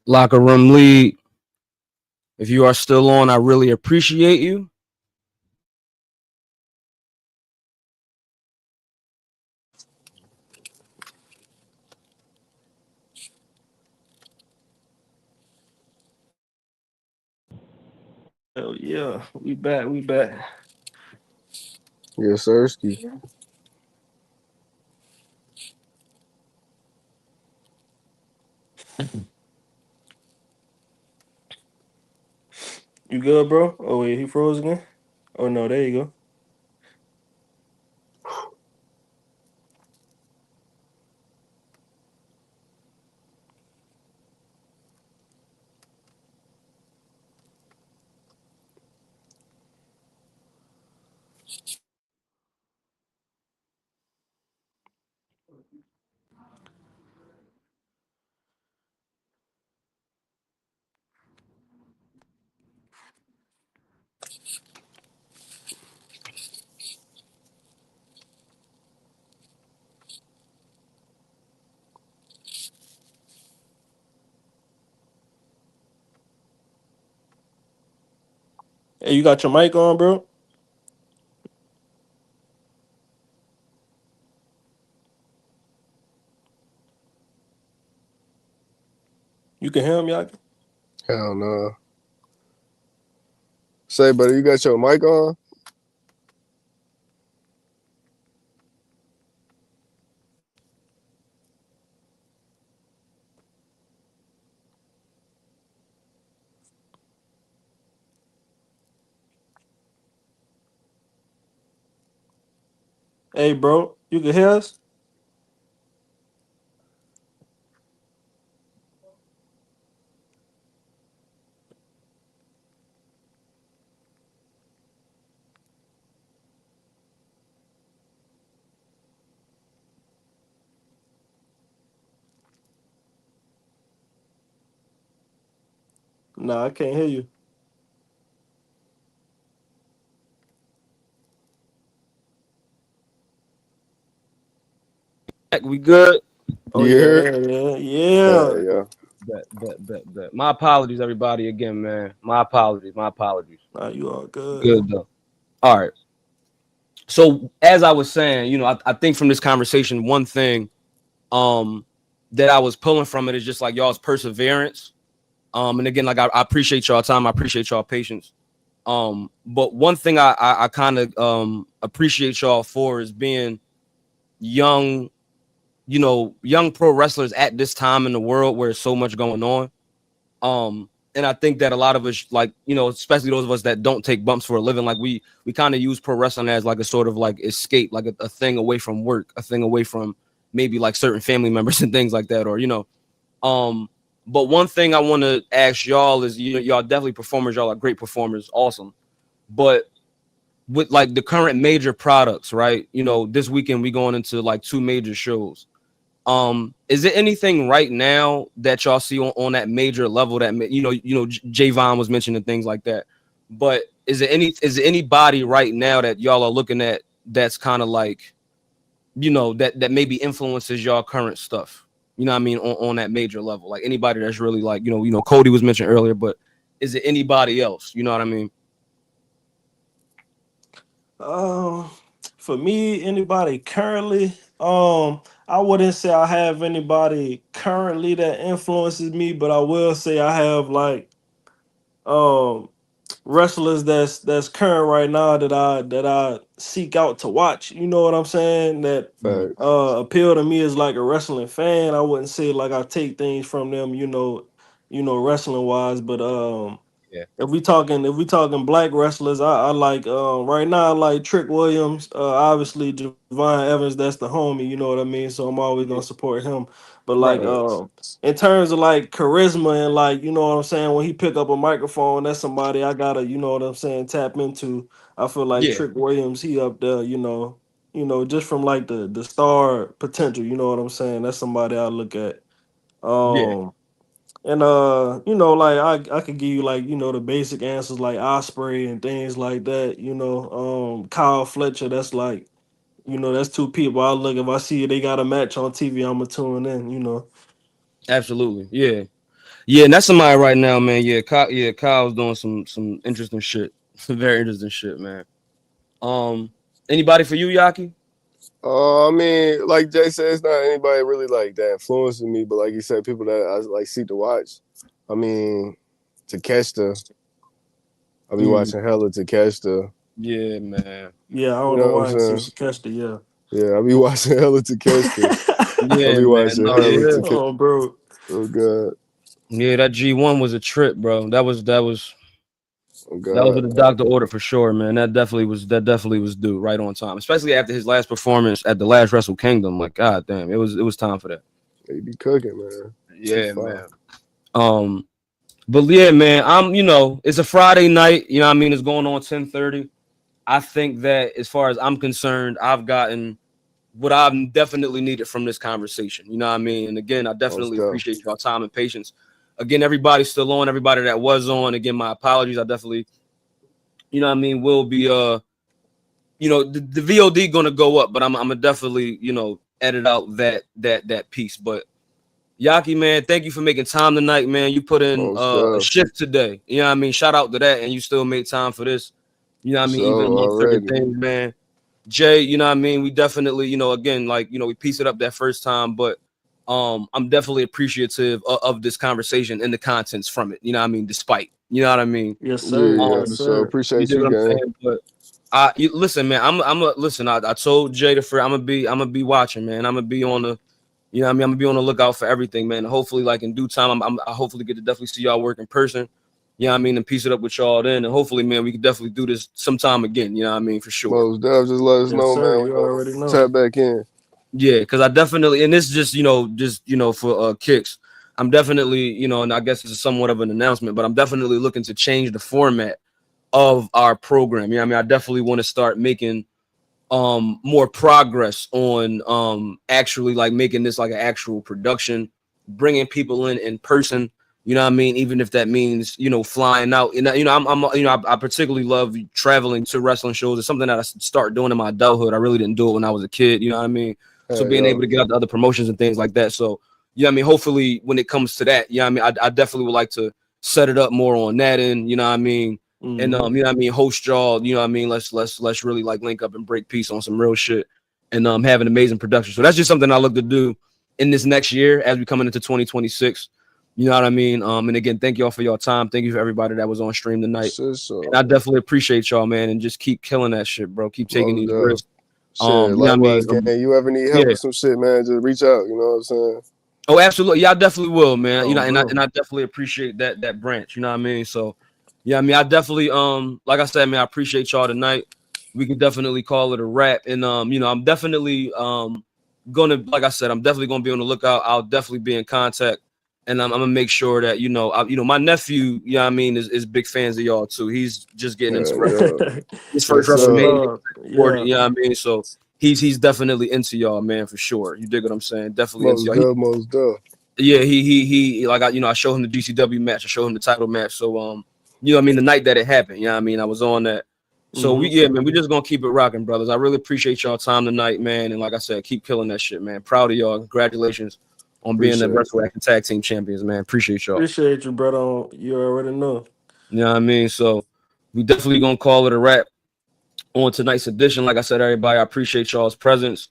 Locker Room Lead, if you are still on, I really appreciate you. Hell yeah, we back. Yes, sirski. You good, bro? Oh wait, he froze again? Oh no, there you go. Hey, you got your mic on, bro? You can hear him, y'all? Hell no. Say, buddy, you got your mic on? Hey, bro, you can hear us? Nah, I can't hear you. We good? Oh yeah. Yeah. Bet. My apologies, everybody, again, man. My apologies. Nah, you all good. Good though. All right. So as I was saying, you know, I think from this conversation, one thing that I was pulling from it is just like y'all's perseverance. And again, like I appreciate y'all time, I appreciate y'all patience. But one thing I kind of appreciate y'all for is being young, you know, young pro wrestlers at this time in the world where there's so much going on. And I think that a lot of us, like, you know, especially those of us that don't take bumps for a living, like we kind of use pro wrestling as like a sort of like escape, like a thing away from work, a thing away from maybe like certain family members and things like that, or, you know. But one thing I want to ask y'all is, you know, y'all definitely performers, y'all are great performers, awesome. But with like the current major products, right? You know, this weekend we going into like 2 major shows. Is there anything right now that y'all see on that major level that, you know, Javon was mentioning things like that, but is there anybody right now that y'all are looking at that's kind of like, you know, that maybe influences y'all current stuff, you know what I mean, on that major level, like anybody that's really like, you know, Cody was mentioned earlier, but is it anybody else, you know what I mean? For me, anybody currently, I wouldn't say I have anybody currently that influences me, but I will say I have like wrestlers that's current right now that I seek out to watch. You know what I'm saying? That appeal to me as like a wrestling fan. I wouldn't say like I take things from them, you know, wrestling wise, but yeah. If we talking black wrestlers, I like right now I like Trick Williams, obviously Javon Evans, that's the homie, you know what I mean? So I'm always gonna support him. But like in terms of like charisma and like, you know what I'm saying, when he pick up a microphone, that's somebody I gotta, you know what I'm saying, tap into. I feel like Yeah. Trick Williams, he up there, you know, just from like the star potential, you know what I'm saying? That's somebody I look at. Yeah. And you know, like I could give you like, you know, the basic answers like Osprey and things like that, you know. Kyle Fletcher, that's like, you know, that's 2 people I look, if I see they got a match on TV, I'ma tune in, you know. Absolutely. Yeah. Yeah, and that's somebody right now, man. Yeah, Kyle's doing some interesting shit. Some very interesting shit, man. Anybody for you, Yaki? I mean, like Jay said, it's not anybody really like that influencing me, but like you said, people that I like seek to watch. I mean, Takeshita. I be watching hella Takeshita. Yeah, man. Yeah, I don't know why I see Takeshita. Yeah, I be watching hella Takeshita. Yeah, I be watching hella Takeshita. Oh, bro. Oh God. Yeah, that G1 was a trip, bro. That was Oh, that was what the doctor ordered for sure, man. That definitely was due right on time, especially after his last performance at the last Wrestle Kingdom. Like, God damn, it was time for that. They be cooking, man. Yeah, man. But yeah, man, it's a Friday night. You know what I mean? It's going on 10:30. I think that as far as I'm concerned, I've gotten what I've definitely needed from this conversation. You know what I mean? And again, I definitely appreciate y'all time and patience. Again, everybody's still on. Everybody that was on, again, my apologies. I definitely, will be the VOD gonna go up, but I'm gonna definitely, edit out that piece. But Yaki, man, thank you for making time tonight, man. You put in a shift today. You know what I mean? Shout out to that, and you still made time for this. You know what I mean? Even amongst certain things, man. Jay, you know what I mean? We definitely, again, we pieced it up that first time, but I'm definitely appreciative of this conversation and the contents from it. You know what I mean? Despite, you know what I mean? Yes, sir. Yes, sir. Appreciate you, gang. But listen, man. I told Jay I'm gonna be watching, man. I'm gonna be on the, you know what I mean? I'm gonna be on the lookout for everything, man. Hopefully, like in due time, I hopefully get to definitely see y'all work in person. You know what I mean? And piece it up with y'all then. And hopefully, man, we can definitely do this sometime again. You know what I mean? For sure. Most definitely. Just let us know, man. You already know. Tap back in. Yeah, because I definitely, and this just for kicks, I'm definitely, and I guess this is somewhat of an announcement, but I'm definitely looking to change the format of our program. You know what I mean? I definitely want to start making more progress on actually like making this like an actual production, bringing people in person. You know what I mean? Even if that means, flying out. And I particularly love traveling to wrestling shows. It's something that I started doing in my adulthood. I really didn't do it when I was a kid. You know what I mean? So being able to get out to other promotions and things like that. So, you know what I mean? Hopefully when it comes to that, you know what I mean? I definitely would like to set it up more on that end, you know what I mean? Mm-hmm. And, you know what I mean? Host y'all, you know what I mean? Let's really like link up and break peace on some real shit and have an amazing production. So that's just something I look to do in this next year as we coming into 2026. You know what I mean? And again, thank y'all for your time. Thank you for everybody that was on stream tonight. And I definitely appreciate y'all, man. And just keep killing that shit, bro. Keep taking these risks. Likewise, man. You ever need help with some shit, man, just reach out. You know what I'm saying? Oh, absolutely. Yeah, I definitely will, man. And I definitely appreciate that branch. You know what I mean? So, yeah, I mean, I definitely like I said, man, I appreciate y'all tonight. We can definitely call it a wrap. And I'm definitely gonna, like I said, I'm definitely gonna be on the lookout. I'll definitely be in contact. And I'm gonna make sure that my nephew, you know what I mean, is big fans of y'all too. He's just getting into his first WrestleMania. You know what I mean? So he's definitely into y'all, man, for sure. You dig what I'm saying? Definitely into y'all. Most dope. Yeah, he like I showed him the GCW match. I showed him the title match. So you know what I mean, the night that it happened, you know what I mean, I was on that. So man, we're just gonna keep it rocking, brothers. I really appreciate y'all time tonight, man. And like I said, keep killing that shit, man. Proud of y'all. Congratulations on being the Wrestle Action Tag Team Champions, man. Appreciate y'all. Appreciate you, brother. You already know. You know what I mean? So we definitely gonna call it a wrap on tonight's edition. Like I said, everybody, I appreciate y'all's presence.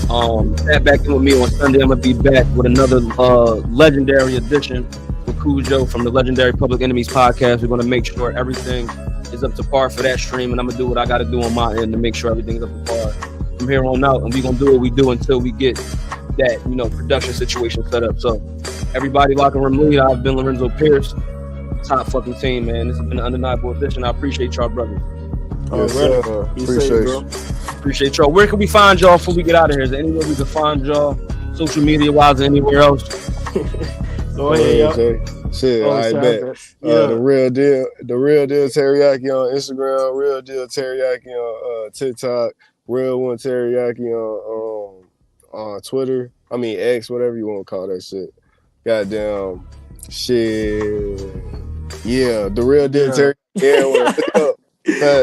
Tap back in with me on Sunday. I'm gonna be back with another legendary edition with Cujo from the Legendary Public Enemies podcast. We're gonna make sure everything is up to par for that stream, and I'm gonna do what I gotta do on my end to make sure everything is up to par from here on out. And we're gonna do what we do until we get that production situation set up. So everybody, Locker Room Lead, I've been Lorenzo Pierce, top fucking team, man. This has been an Undeniable Edition. I appreciate y'all, brothers. Yes, sir. Appreciate y'all. Where can we find y'all before we get out of here? Is there anywhere we can find y'all, social media wise, or anywhere else? Go ahead, y'all. Shit, I bet. The real deal Teriyaki on Instagram, real deal Teriyaki on TikTok, real one Teriyaki on Twitter. I mean X, whatever you want to call that shit. Goddamn shit. Yeah, the real deal Teriyaki.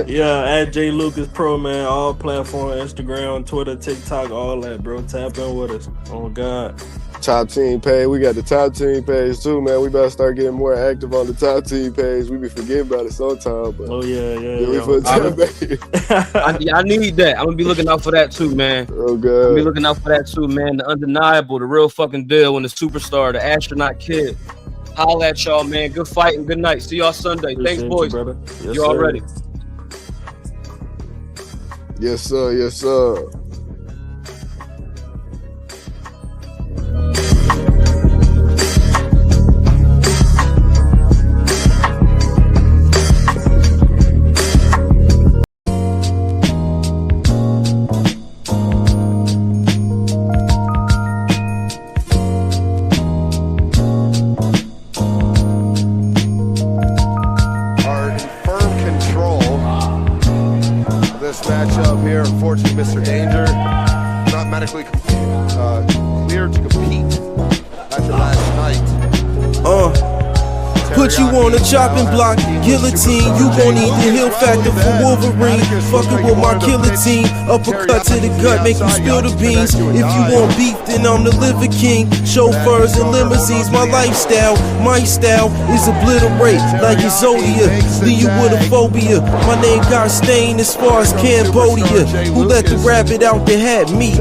Yeah, at J Lucas Pro, man. All platforms, Instagram, Twitter, TikTok, all that, bro. Tap in with us. Oh God. Top Team page. We got the Top Team page too, man. We better start getting more active on the Top Team page. We be forgetting about it sometimes. But oh yeah. We put I need that. I'm gonna be looking out for that too, man. Oh god. I'm gonna be looking out for that too, man. The undeniable, the real fucking deal, and the superstar, the astronaut kid. Holla at y'all, man. Good fight and good night. See y'all Sunday. Thanks, boys. You, brother. Yes, you all ready? Yes, sir. Yes, sir. Unfortunately, Mr. Danger not medically cleared to compete after last night. Put you on a chopping block, guillotine. You gon' need the heel factor for Wolverine. Fucking with my guillotine. Uppercut to the gut, make you spill the beans. If you want beef, then I'm the liver king. Chauffeurs and limousines, my lifestyle. My style is obliterate like a Zodiac. Leave you with a phobia. My name got stained as far as Cambodia. Who let the rabbit out the hat? Me.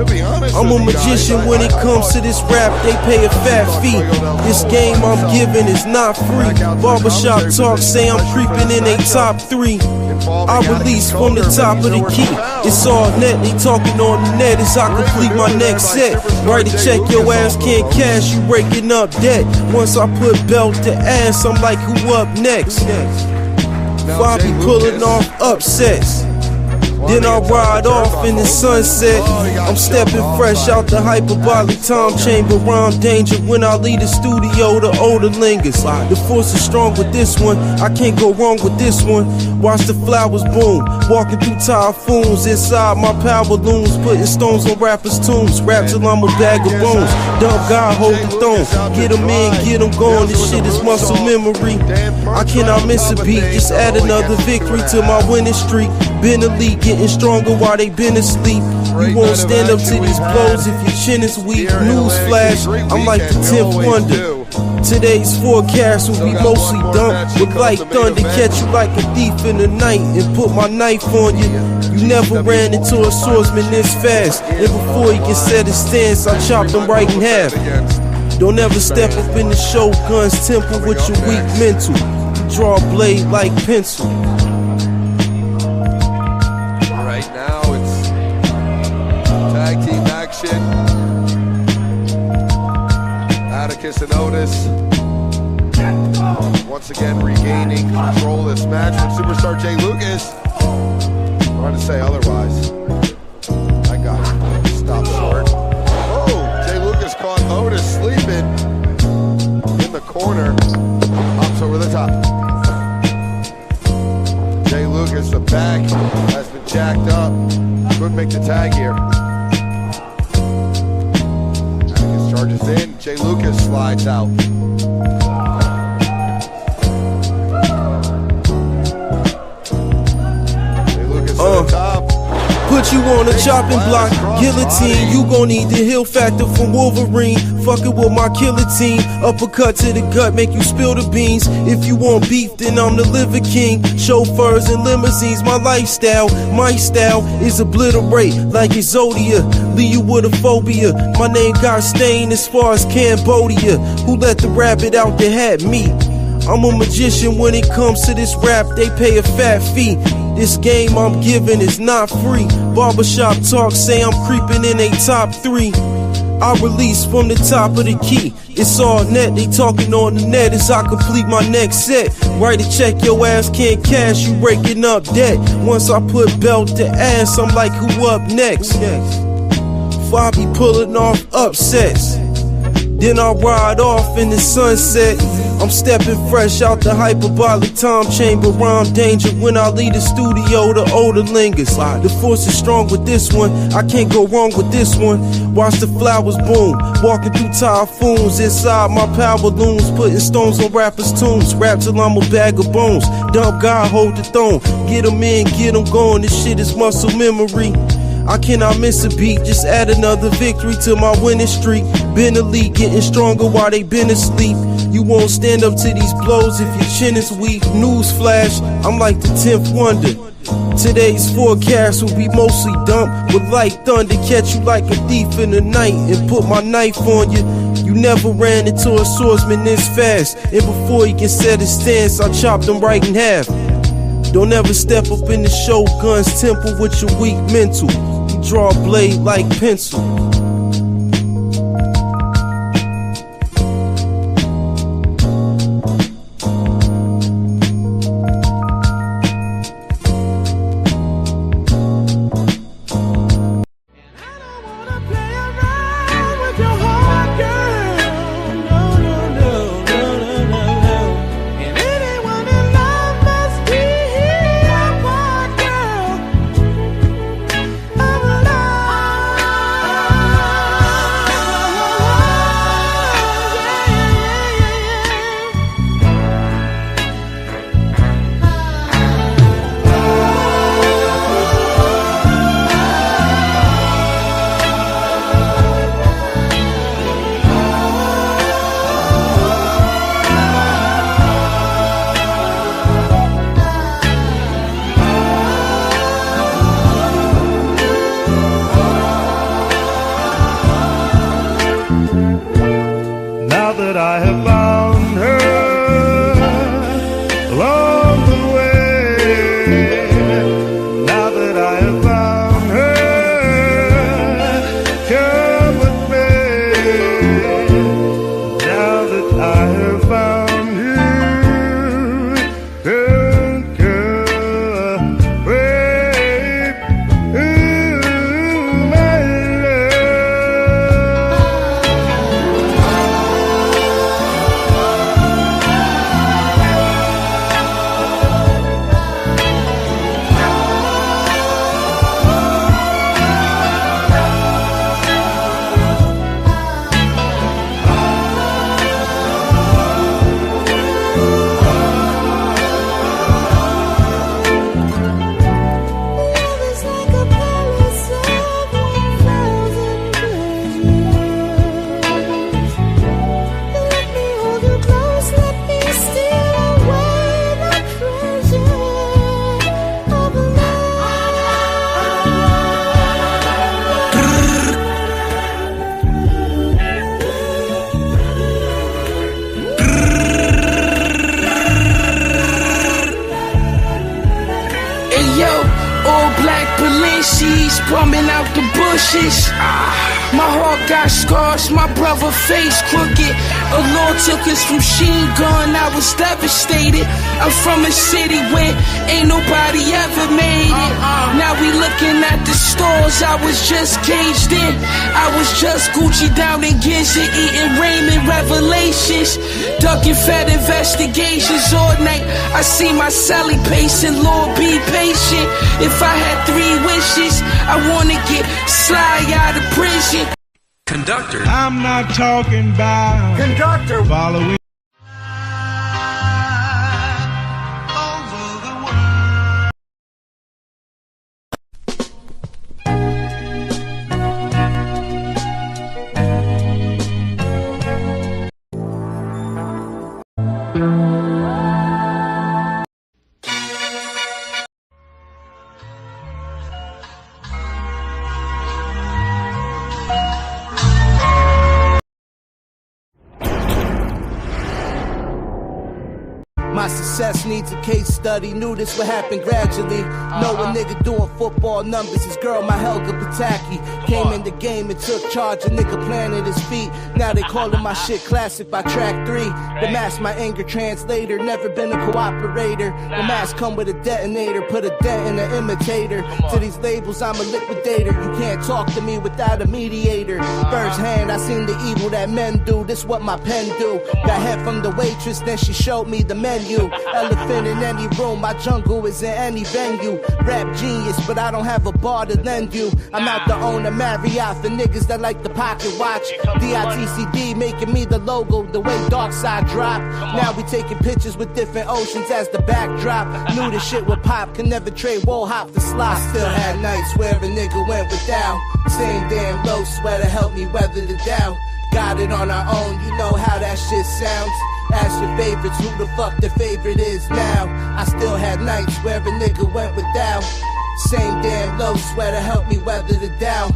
I'm a magician when it comes to this rap. They pay a fat fee. This game I'm giving is not free. Barbershop talk say I'm creeping in a top 3. I release from the top of the key. It's all net, they talking on the net as I complete my next set. Write a check, your ass can't cash, you breaking up debt. Once I put belt to ass, I'm like, who up next? I be pulling off upsets. Then I ride off in the sunset. I'm stepping fresh out the hyperbolic time chamber. Rhyme danger when I leave the studio, the older lingers. The force is strong with this one, I can't go wrong with this one. Watch the flowers bloom, walking through typhoons. Inside my power balloons, putting stones on rappers' tombs. Rap till I'm a bag of bones. Dumb guy hold the throne. Get them in, get them going. This shit is muscle memory. I cannot miss a beat, just add another victory to my winning streak. Been elite, getting stronger while they been asleep. You won't stand up to these blows if your chin is weak. Newsflash, I'm like the 10th wonder. Today's forecast will be mostly dumb. Look like thunder, catch you like a thief in the night and put my knife on you. You never ran into a swordsman this fast. And before he can set his stance, I chopped him right in half. Don't ever step up in the Shogun's temple with your weak mental. You draw a blade like pencil. Right now it's tag team action. Atticus and Otis once again regaining control of this match from Superstar Jay Lucas. Trying to say otherwise. I got it. Stop short. Oh, Jay Lucas caught Otis sleeping in the corner. Hops over the top. Jay Lucas, the back has been jacked up. Could make the tag here. Atticus charges in. Jay Lucas slides out. Jay Lucas to the top. Put you on a chopping block, guillotine. You gon' need the heel factor from Wolverine. Fucking with my guillotine. Uppercut to the gut, make you spill the beans. If you want beef, then I'm the liver king. Chauffeurs and limousines, my lifestyle. My style is obliterate like a Zodiac. Leave you with a phobia. My name got stained as far as Cambodia. Who let the rabbit out the hat? Me. I'm a magician when it comes to this rap, they pay a fat fee. This game I'm giving is not free. Barbershop talk say I'm creeping in a top 3. I release from the top of the key. It's all net, they talking on the net as I complete my next set. Write a check, your ass can't cash, you breaking up debt. Once I put belt to ass, I'm like, who up next? I be pulling off upsets. Then I ride off in the sunset. I'm stepping fresh out the hyperbolic time chamber. Rhyme danger when I leave the studio, the older lingers. The force is strong with this one, I can't go wrong with this one. Watch the flowers bloom, walking through typhoons. Inside my power balloons, putting stones on rappers' tombs. Rap till I'm a bag of bones. Dumb guy hold the throne. Get them in, get them going, this shit is muscle memory. I cannot miss a beat, just add another victory to my winning streak. Been elite, getting stronger while they been asleep. You won't stand up to these blows if your chin is weak. Newsflash, I'm like the 10th wonder. Today's forecast will be mostly dump with light thunder, catch you like a thief in the night and put my knife on you. You never ran into a swordsman this fast, and before he can set his stance, I chopped him right in half. Don't ever step up in the Shogun's temple with your weak mental. You draw a blade like pencil. Bumming out the bushes. My heart got scars, my brother face crooked. A law took us from Sheen Gun, I was devastated. I'm from a city where ain't nobody ever made it. Now we looking at the stores, I was just caged in. I was just Gucci down in Giza, eating ramen revelations. Ducking fed investigations all night. I see my celly pacing, Lord be patient. If I had 3 wishes, I wanna get Sly out of prison. Conductor. I'm not talking about conductor following. My success needs a case study. Knew this would happen gradually. Know a nigga doing football numbers. His girl, my Helga Pataki. Came in the game and took charge. A nigga planted his feet. Now they calling my shit classic by track 3. The mask, my anger translator. Never been a cooperator. The mask come with a detonator. Put a dent in an imitator. To these labels, I'm a liquidator. You can't talk to me without a mediator. First hand, I seen the evil that men do. This what my pen do. Got head from the waitress, then she showed me the menu. menu. Elephant in any room, my jungle is in any venue. Rap genius, but I don't have a bar to lend you. I'm out to own a Marriott for niggas that like the pocket watch. DITCD making me the logo, the way Darkside drop. Now we taking pictures with different oceans as the backdrop. Knew this shit would pop, can never trade wall hop for slot. Still had nights where a nigga went without. Same damn low sweater helped me weather the doubt. Got it on our own, you know how that shit sounds. Ask your favorites who the fuck the favorite is now. I still had nights where a nigga went without. Same damn low sweater helped me weather the doubt.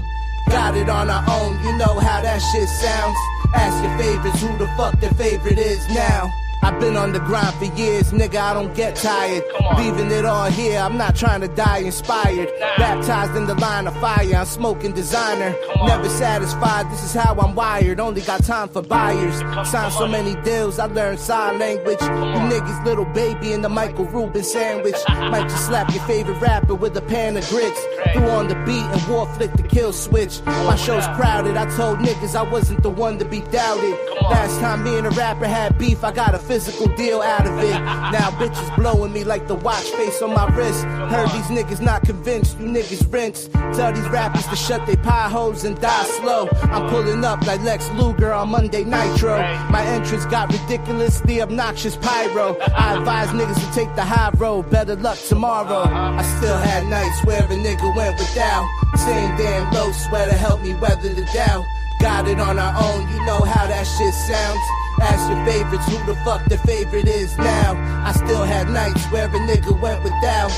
Got it on our own, you know how that shit sounds. Ask your favorites who the fuck the favorite is now. I've been on the grind for years, nigga, I don't get tired. Leaving it all here, I'm not trying to die inspired. Baptized in the line of fire, I'm smoking designer. Never satisfied, this is how I'm wired. Only got time for buyers. Signed so many deals, I learned sign language. You niggas little baby in the Michael Rubin sandwich. Might just slap your favorite rapper with a pan of grits. Threw on the beat and war flick the kill switch. My show's crowded, I told niggas I wasn't the one to be doubted. Last time me and a rapper had beef, I got a physical deal out of it. Now bitches blowing me like the watch face on my wrist. Heard these niggas not convinced, you niggas rinse. Tell these rappers to shut their pie holes and die slow. I'm pulling up like Lex Luger on Monday Nitro. My entrance got ridiculously obnoxious pyro. I advise niggas to take the high road, better luck tomorrow. I still had nights where a nigga went without. Same damn low sweater helped me weather the doubt. Got it on our own, you know how that shit sounds. Ask your favorites who the fuck the favorite is now. I still had nights where a nigga went without.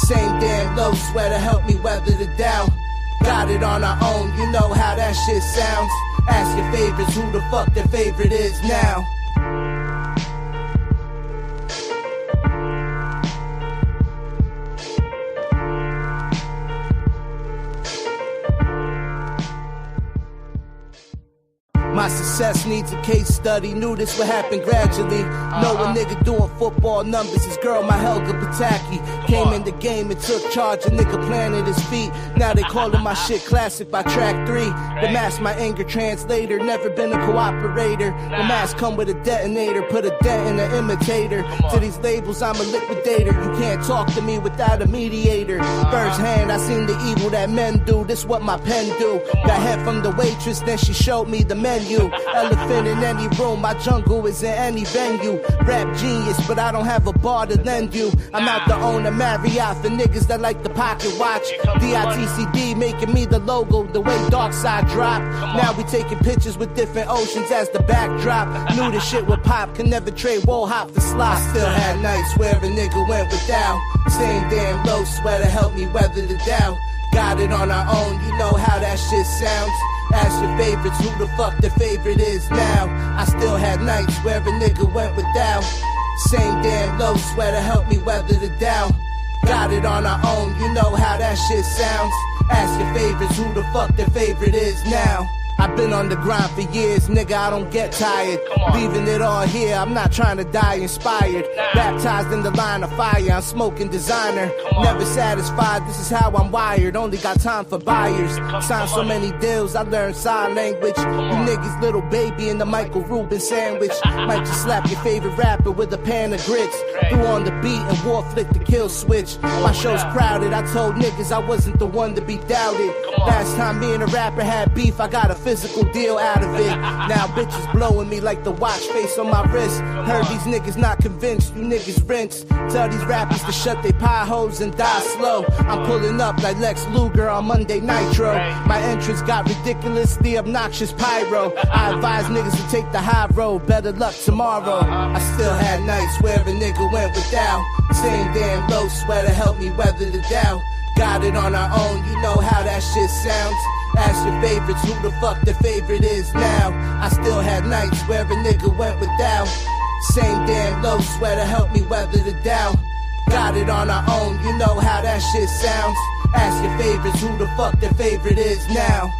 Same damn low sweater helped me weather the doubt. Got it on our own, you know how that shit sounds. Ask your favorites who the fuck the favorite is now. My success needs a case study. Knew this would happen gradually. Know a nigga doing football numbers. His girl, my Helga Pataki. Came in the game and took charge. A nigga planted his feet. Now they calling my shit classic by track 3. The mask, my anger translator. Never been a cooperator. The mask come with a detonator. Put a dent in the imitator. To these labels, I'm a liquidator. You can't talk to me without a mediator. First hand, I seen the evil that men do. This what my pen do. Got head from the waitress, then she showed me the menu. Elephant in any room, my jungle is in any venue. Rap genius, but I don't have a bar to lend you. I'm out to own a Marriott for niggas that like the pocket watch. DITCD making me the logo, the way Darkside drop. Now we taking pictures with different oceans as the backdrop. Knew this shit would pop, can never trade wall hop for slot. Still had nights where a nigga went without. Same damn low sweater helped me weather the doubt. Got it on our own, you know how that shit sounds. Ask your favorites who the fuck the favorite is now. I still had nights where a nigga went without. Same damn low sweater helped me weather the doubt. Got it on our own, you know how that shit sounds. Ask your favorites who the fuck the favorite is now. I've been on the grind for years, nigga, I don't get tired. Leaving it all here, I'm not trying to die inspired. Baptized in the line of fire, I'm smoking designer. Never satisfied, this is how I'm wired. Only got time for buyers. Signed so many deals, I learned sign language. You niggas little baby in the Michael Rubin sandwich. Might just slap your favorite rapper with a pan of grits. Threw on the beat and war flick the kill switch. My show's crowded, I told niggas I wasn't the one to be doubted. Last time me and a rapper had beef, I got a physical deal out of it. Now bitches blowing me like the watch face on my wrist. Heard these niggas not convinced, you niggas rinse. Tell these rappers to shut their pie holes and die slow. I'm pulling up like Lex Luger on Monday Nitro. My entrance got ridiculously obnoxious pyro. I advise niggas to take the high road, better luck tomorrow. I still had nights where a nigga went without. Same damn low sweater helped me weather the doubt. Got it on our own, you know how that shit sounds. Ask your favorites who the fuck the favorite is now. I still had nights where a nigga went without. Same damn low sweater helped me weather the doubt. Got it on our own, you know how that shit sounds. Ask your favorites who the fuck the favorite is now.